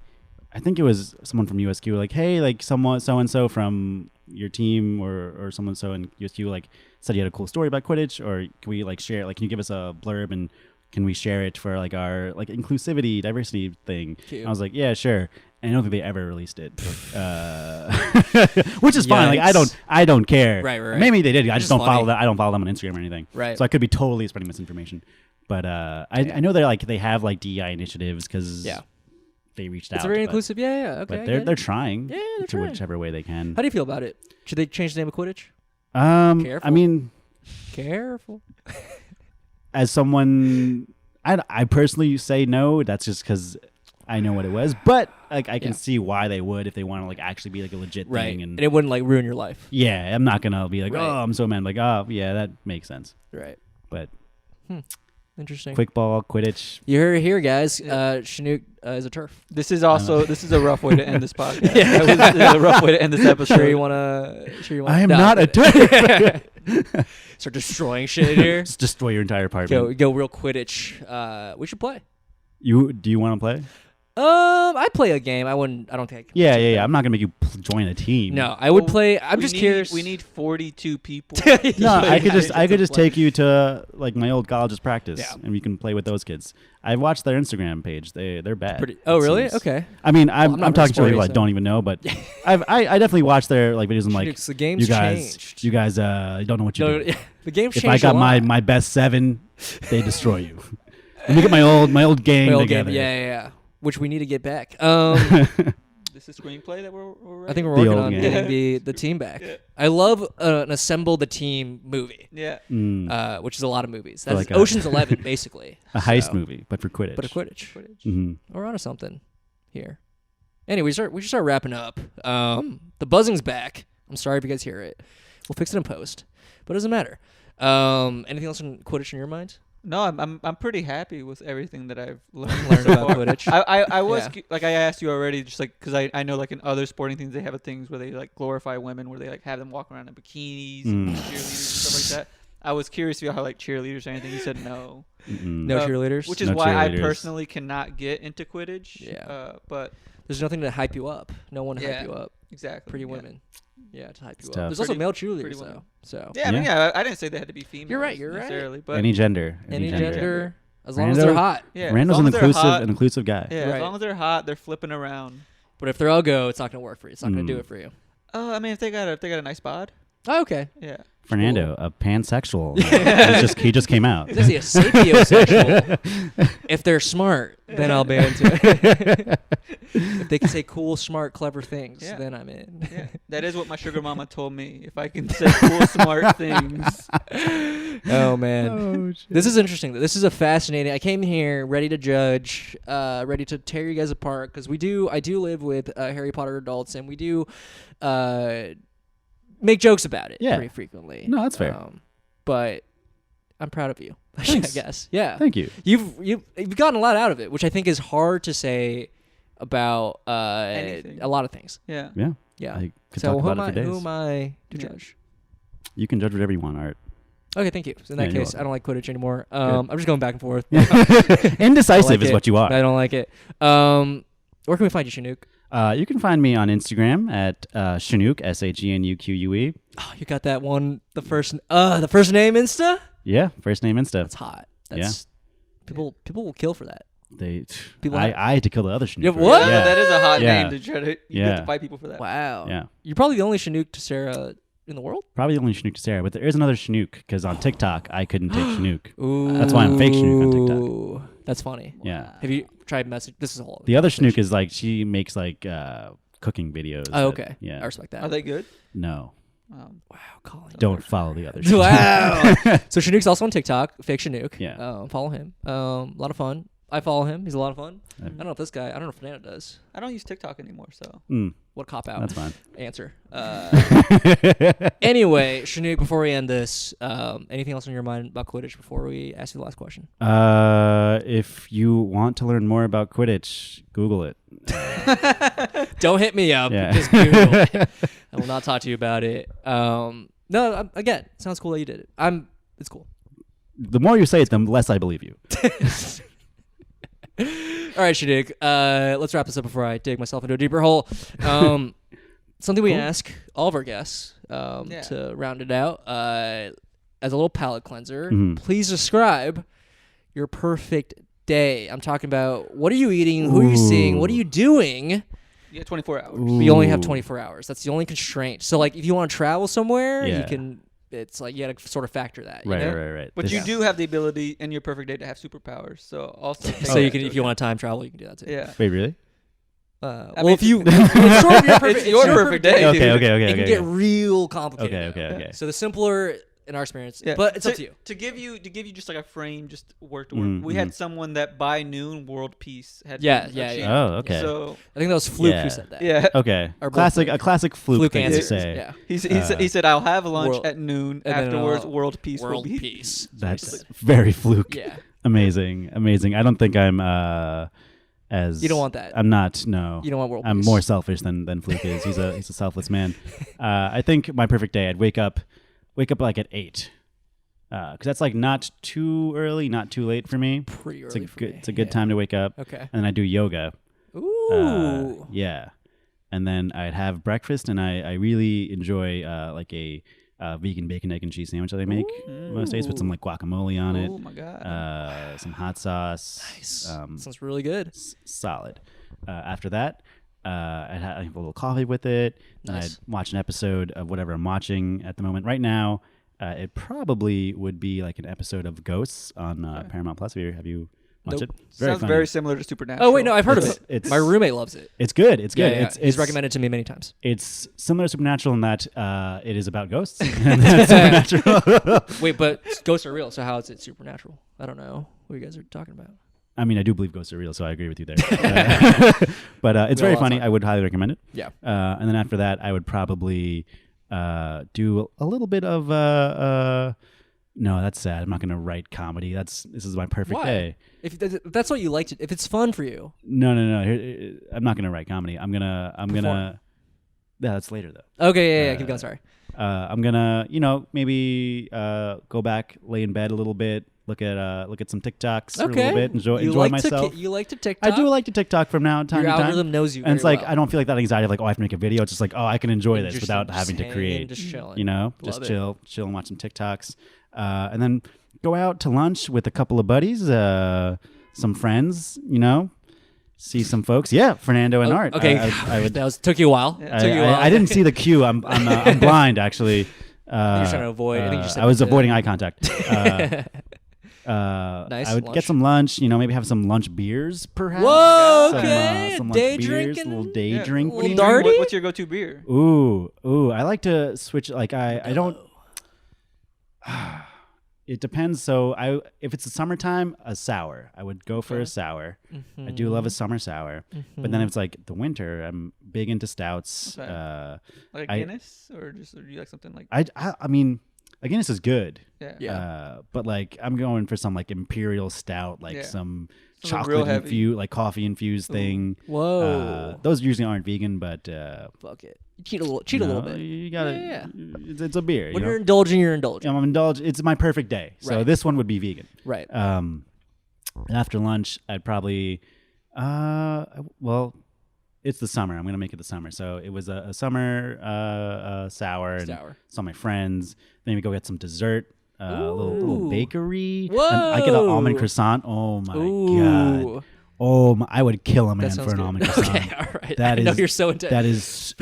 I think it was someone from USQ, like, hey, like someone so and so from your team or someone so in USQ like said you had a cool story about Quidditch, or can we like share it? Like, can you give us a blurb and can we share it for like our like inclusivity, diversity thing? I was like, yeah, sure. And I don't think they ever released it, which is fine. Like, I don't care. Right. Maybe they did. I just don't funny. follow that. I don't follow them on Instagram or anything. Right. So I could be totally spreading misinformation. But I know they have like DEI initiatives because they reached out. It's very inclusive. Yeah. Okay. But they're trying. Yeah, they're trying. Whichever way they can. How do you feel about it? Should they change the name of Quidditch? Careful. I mean, careful. As someone, I personally say no. That's just because I know what it was, but like I can see why they would if they want to like actually be like a legit thing, and it wouldn't like ruin your life. Yeah, I'm not gonna be like, oh, I'm so mad. Like, oh, yeah, that makes sense. Right. But interesting. Quickball, Quidditch. You heard it here, guys. Shenuque is a turf. This is a rough way to end this podcast. This is a rough way to end this episode. Sure you wanna? I am not a turf. Start destroying shit here. Just destroy your entire apartment. Go real Quidditch. We should play. Do you want to play? I'd play a game. I don't think. Yeah. I'm not gonna make you join a team. No, I would play. I'm just curious. We need 42 people. No, I could just take you to like my old college's practice, and we can play with those kids. I watched their Instagram page. They're bad. Oh, really? Okay. I mean, I'm talking to people I don't even know, but I definitely watch their like videos. I'm like, the game's changed. You guys don't know what you're doing. The game's if changed. If I got my best 7, they destroy you. Let me get my old gang together. Yeah. Which we need to get back. This is screenplay that we're writing? I think we're working on getting the team back. Yeah. I love an Assemble the Team movie. Yeah. Which is a lot of movies. That's like Ocean's 11, basically. A heist movie, but for Quidditch. But a Quidditch. Mm-hmm. We're onto something here. Anyway, we should start wrapping up. The buzzing's back. I'm sorry if you guys hear it. We'll fix it in post. But it doesn't matter. Anything else on Quidditch in your mind? No, I'm pretty happy with everything that I've learned about Quidditch. I was like I asked you already, just like because I know like in other sporting things they have things where they like glorify women, where they like have them walk around in bikinis, and cheerleaders and stuff like that. I was curious about how like cheerleaders or anything. You said no, no cheerleaders, which is why I personally cannot get into Quidditch. Yeah, but there's nothing to hype you up. No one to hype you up. Exactly. Pretty women. Yeah, to hype you up. Tough. There's also male cheerleaders though. So I mean, I didn't say they had to be female. You're right. But any gender. As long as they're hot. Yeah, Rando's an inclusive guy. Yeah, as long as they're hot, they're flipping around. But if they're uggo, it's not gonna work for you. It's not gonna do it for you. I mean, if they got a nice bod. Oh, okay. Yeah. Fernando, a pansexual. he just came out. Is he a sapiosexual? If they're smart, then I'll be into it. If they can say cool, smart, clever things, then I'm in. Yeah. That is what my sugar mama told me. If I can say cool, smart things. Oh, man. This is interesting. This is a fascinating. I came here ready to judge, ready to tear you guys apart, because I do live with Harry Potter adults, and we do make jokes about it pretty frequently. No, that's fair. But I'm proud of you. Thanks. I guess. Yeah. Thank you. You've gotten a lot out of it, which I think is hard to say about Anything. a lot of things. Yeah. Yeah. Yeah. I could talk about it for days. Who am I to judge? You can judge whatever you want, Art. Okay, thank you. So in that case, I don't like Quidditch anymore. I'm just going back and forth. Indecisive is what you are. I don't like it. Where can we find you, Shenuque? You can find me on Instagram at Shenuque, SHENUQUE. Oh, you got that one, the first name Insta? Yeah, first name Insta. That's hot. That's people will kill for that. I had to kill the other Shenuque. Yeah, what? Yeah, that is a hot name to try to get to fight people for that. Wow. Yeah. You're probably the only Shenuque Tissera in the world? Probably the only Shenuque Tissera, but there is another Shenuque because on TikTok I couldn't take Shenuque. Ooh. That's why I'm fake Shenuque on TikTok. That's funny. Yeah. Have you tried message? This is a whole. The other Shenuque is like she makes like cooking videos. Oh, okay. Yeah. I respect that. Are they good? No. Wow, Colin. Don't follow the other Shenuque. Wow. So Shenuque's also on TikTok, fake Shenuque. Yeah. Follow him. A lot of fun. I follow him. He's a lot of fun. I don't know if this guy. I don't know if Fernando does. I don't use TikTok anymore, so. What cop out? That's fine. Answer. Anyway, Shenuque, before we end this, anything else on your mind about Quidditch before we ask you the last question? If you want to learn more about Quidditch, Google it. Don't hit me up. Yeah. Just Google it. I will not talk to you about it. No, again, sounds cool that you did it. It's cool. The more you say it, the less I believe you. All right, Shenuque. Let's wrap this up before I dig myself into a deeper hole. Something we ask all of our guests to round it out as a little palate cleanser. Please describe your perfect day. I'm talking about what are you eating? Who are you seeing? What are you doing? You got 24 hours. We only have 24 hours. That's the only constraint. So, like, if you want to travel somewhere, Yeah. you can. It's like you got to sort of factor that. You Right, know? right. But you do have the ability in your perfect day to have superpowers. So also. So you can, if you want to time travel, you can do that too. Yeah. Wait, really? Well, mean, if you, it's sort of your perfect, it's your perfect day. Okay. It can get real complicated. Okay. So the simpler, in our experience, Yeah. but it's up to you. To give you just like a frame, just word to word. We had someone that by noon world peace had. Yeah. Oh, okay. So I think that was Fluke who said that. yeah. Okay. Or A classic Fluke thing to answers. say. Yeah. He said I'll have lunch World- at noon. and then, Afterwards, world peace. World will be. peace. That's very Fluke. Yeah. Amazing. I don't think I'm as. You don't want that. I'm not. No. You don't want world I'm peace. more selfish than Fluke is. He's a selfless man. I think my perfect day. I'd wake up like at 8. Because that's like not too early, not too late for me. Pretty It's early a for good. me. It's a good time to wake up. Okay. And then I do yoga. Ooh. Yeah. And then I'd have breakfast, and I really enjoy like a vegan bacon, egg, and cheese sandwich that I make most days with some like guacamole on it. Oh my god. Some hot sauce. Nice. Sounds really good. Solid. After that, I'd have a little coffee with it. Then Nice. I'd watch an episode of whatever I'm watching at the moment. Right now, it probably would be like an episode of Ghosts on Paramount Plus. Have you watched Nope. it? Very Sounds funny. very similar to Supernatural. Oh wait, no, I've heard of it. It's- My roommate loves it. It's good. It's good. Yeah, It's he's recommended to me many times. It's similar to Supernatural in that it is about ghosts. And that's Supernatural. Wait, but ghosts are real, so how is it supernatural? I don't know what you guys are talking about. I mean, I do believe ghosts are real, so I agree with you there. But it's We very all funny. thought- I would highly recommend it. Yeah. And then after that, I would probably do a little bit of no, that's sad. I'm not going to write comedy. This is my perfect Why? day. If that's what you like to, if it's fun for you. No. I'm not going to write comedy. I'm gonna. Yeah, that's later though. Okay, yeah. Keep going. Sorry. I'm gonna, maybe go back, lay in bed a little bit, look at some TikToks for a little bit, enjoy myself. You like to TikTok. I do like to TikTok from now time Your to time. algorithm knows you. And it's very like well. I don't feel like that anxiety of like, oh, I have to make a video. It's just like, oh, I can enjoy this Just- without just having to hanging, create. just chilling. Just Love it. chill and watch some TikToks, and then go out to lunch with a couple of buddies, some friends. See some folks. Yeah, Fernando and Art. Okay, I would. took you a while. I didn't see the queue. I'm blind actually. You're trying to avoid. I think you said I was avoiding eye contact. Nice. I would lunch. get some lunch. Maybe have some lunch beers, perhaps. Whoa, Some, okay. some Day lunch beers, drinking. a little day Yeah. drinking. What do you Darty? drink? What's your go-to beer? Ooh. I like to switch. Like I don't. It depends. So if it's the summertime, a sour. I would go for a sour. I do love a summer sour. But then if it's like the winter, I'm big into stouts. Okay. Like a Guinness, or do you like something like? I mean, a Guinness is good. Yeah. But like I'm going for some like imperial stout, like some Something real chocolate heavy. infused, like coffee infused thing. Whoa. Those usually aren't vegan, but Fuck it. You cheat a little bit. You gotta. Yeah. It's a beer. When you know? you're indulging, you're indulging. I'm indulged. It's my perfect day. So Right. this one would be vegan. Right. And after lunch, I'd probably, well, it's the summer. I'm gonna make it the summer. So it was a summer sour. And saw my friends. Then we go get some dessert. A little bakery. Whoa. And I get an almond croissant. Oh my god. Oh, I would kill a man for an good. almond croissant. Okay, all right. That I know is- you're so into. It's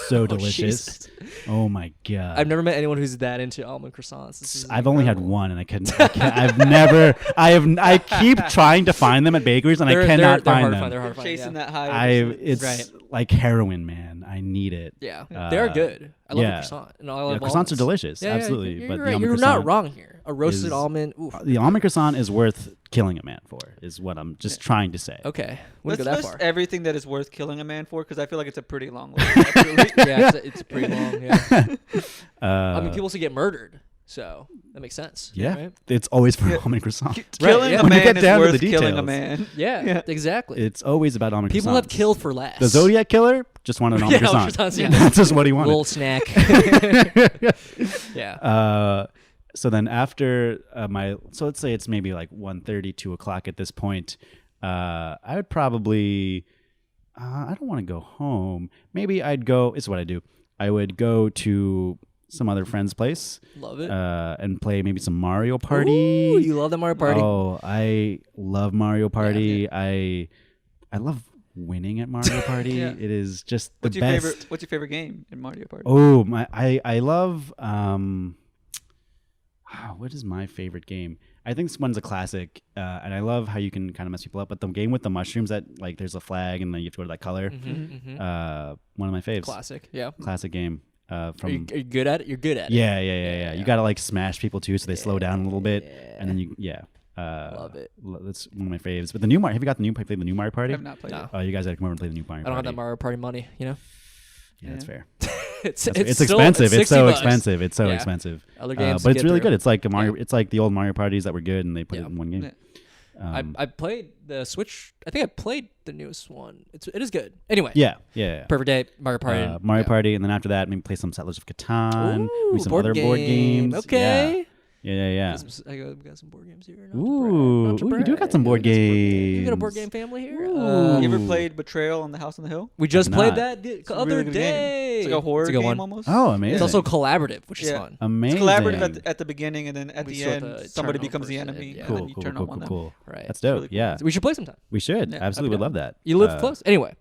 so delicious. Jesus. Oh my god. I've never met anyone who's that into almond croissants. This is I've only had incredible. one, and I keep trying to find them at bakeries, and I cannot they're find hard them. To find. They're hard to find. Chasing Yeah. that high. It's Right. like heroin, man. I need it. Yeah, they're good. I love a croissant. And I love croissants almonds. are delicious, Yeah, absolutely. You're, but the right. almond You're croissant not wrong here. A roasted is- almond. Oof. The almond croissant is worth killing a man for, is what I'm just trying to say. Okay, Let's wouldn't go that list far. everything that is worth killing a man for, because I feel like it's a pretty long list. Actually. Yeah, it's pretty long. Yeah. I mean, people also get murdered, so that makes sense. Yeah, right? it's always for almond croissant. Killing yeah. a When you man get is down to the worth killing a details. man. Yeah, exactly. It's always about almond People croissants. have killed for less. The Zodiac killer just wanted an almond croissant. croissants, yeah. That's just what he wanted. Little snack. Yeah. So then after so let's say it's maybe like 1:30, 2 o'clock at this point, I would probably, I don't want to go home. Maybe I'd go, it's what I do. I would go to some other friend's place. Love it. And play maybe some Mario Party. Ooh, you love that Mario Party. Oh, I love Mario Party. I love winning at Mario Party. Yeah. It is just the What's your best. What's your favorite game in Mario Party? Oh, I love what is my favorite game? I think this one's a classic, and I love how you can kind of mess people up. But the game with the mushrooms that like there's a flag and then you have to go to that color. One of my faves. Classic. Yeah. Classic game. Are you good at it? You're good at it. Yeah. You gotta like smash people too, so they slow down a little bit, and then Love it. That's one of my faves. But the new Mario, have you got the new? Played the new Mario Party? I've not played it. Oh, you guys gotta come over and play the new Mario I don't have Party. that Mario Party money, you know? Yeah, that's fair. It's It's still- expensive. It's so $60. expensive. It's so Yeah. expensive. Other games but to it's get really through. good. It's like a Mario. It's like the old Mario parties that were good, and they put it in one game. Yeah. I played the Switch. I think I played the newest one. It is good. Anyway. Yeah. Perfect Day, Mario Party. Mario Yeah. Party, and then after that, maybe play some Settlers of Catan, Ooh, maybe some board other board game. games. Okay. Yeah. I got some board games here. Ooh, you do got some board You got a board games. game family here. You ever played Betrayal on the House on the Hill? We just Have played not. that the It's a other really good game. day. It's like a horror It's a good game one. almost. Oh, amazing. It's also collaborative, which is Yeah. fun. Amazing. It's collaborative at the beginning, and then at We the still have end, to somebody turn on becomes the person, enemy, yeah. and Cool, then you turn on one of them. cool. Right. That's dope. really cool. Yeah, We should play sometime. we should. Yeah, Absolutely I'd would be love that. You live close. Anyway.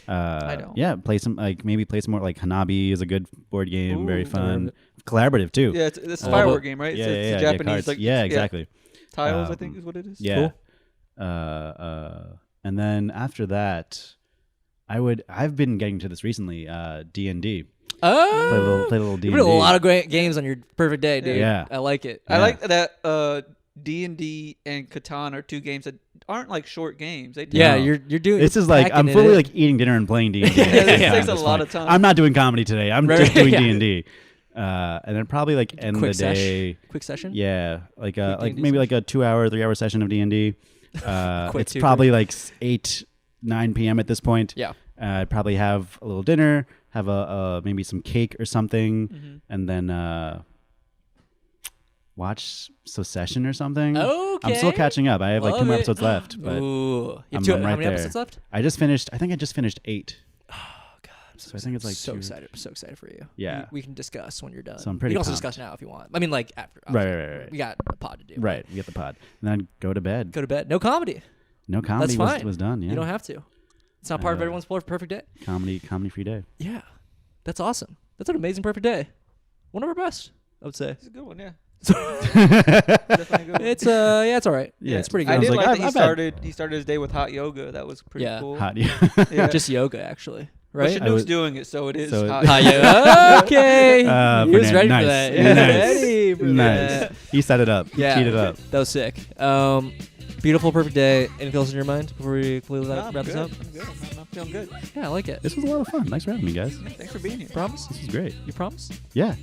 I don't. Yeah, play some more like Hanabi is a good board game. Very Ooh, fun. Collaborative too. Yeah, it's a Oh. firework game, right? Yeah, It's yeah, a yeah, Japanese cards. like Yeah, exactly. tiles, I think is what it is. Yeah. And then after that, I've been getting to this recently. D&D. Oh. Play a little D&D. You put a lot of great games on your perfect day, dude. Yeah. I like it. I like that D&D and Catan are two games that aren't like short games. They Yeah, No. you're doing. This is you're like I'm packing it fully in. like eating dinner and playing D&D. Yeah, this Yeah. takes a At this lot point. of time. I'm not doing comedy today. I'm Right, just doing yeah. D&D. And then probably like end quick the day. Quick session. Yeah, like D&D maybe like a 2-hour, 3-hour session of D&D. Quick It's 2, probably like 8, 9 p.m. at this point. Yeah. I'd probably have a little dinner, have a maybe some cake or something, and then watch Succession or something. Okay. I'm still catching up. I have like 2 more Love it. episode left, but Ooh. You have I'm how right many there. episodes left? I think I just finished 8. Oh God. I'm So I think it's like so 2. excited. I'm so excited for you. Yeah. We can discuss when you're done. So I'm pretty We can also pumped. discuss now if you want. I mean, like after. Right. We got a pod to do. Right, we get the pod, and then I'd go to bed. Go to bed. No comedy. No comedy That's fine. was done. Yeah, You don't have to. It's not part of everyone's perfect day. comedy free day. Yeah. That's awesome. That's an amazing perfect day. One of our best. I would say. It's a good one, yeah. Definitely a good one. It's it's all right. Yeah, it's pretty good. I did like, like that he started his day with hot yoga. That was pretty cool. Hot Yeah. Just yoga, actually. Right? But Shenuque's doing it, so it is hot. Okay. He was ready for that. Nice. Ready for that. He set it up. He teed it up. That was sick. Beautiful, perfect day. Anything else in your mind before we completely wrap this up? I'm good. I'm feeling good. Yeah, I like it. This was a lot of fun. Thanks for having me, guys. Yeah, thanks for being here. Promise? This was great. You promise? Yeah.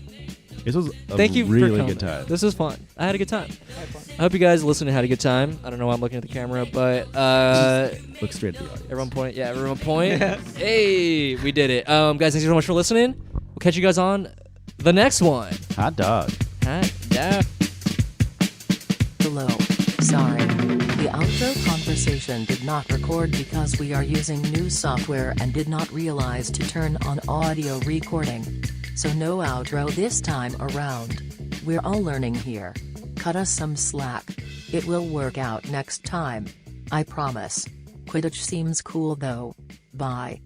This was a Thank you really for coming. good time. This was fun. I had a good time. I had fun. I hope you guys listening had a good time. I don't know why I'm looking at the camera, but Look straight at the audience. everyone point. Yeah, everyone point. Hey, we did it. Guys, thanks so much for listening. We'll catch you guys on the next one. Hot dog. Hot dog. Hello. Sorry. The outro conversation did not record because we are using new software and did not realize to turn on audio recording. So no outro this time around. We're all learning here. Cut us some slack. It will work out next time. I promise. Quidditch seems cool though. Bye.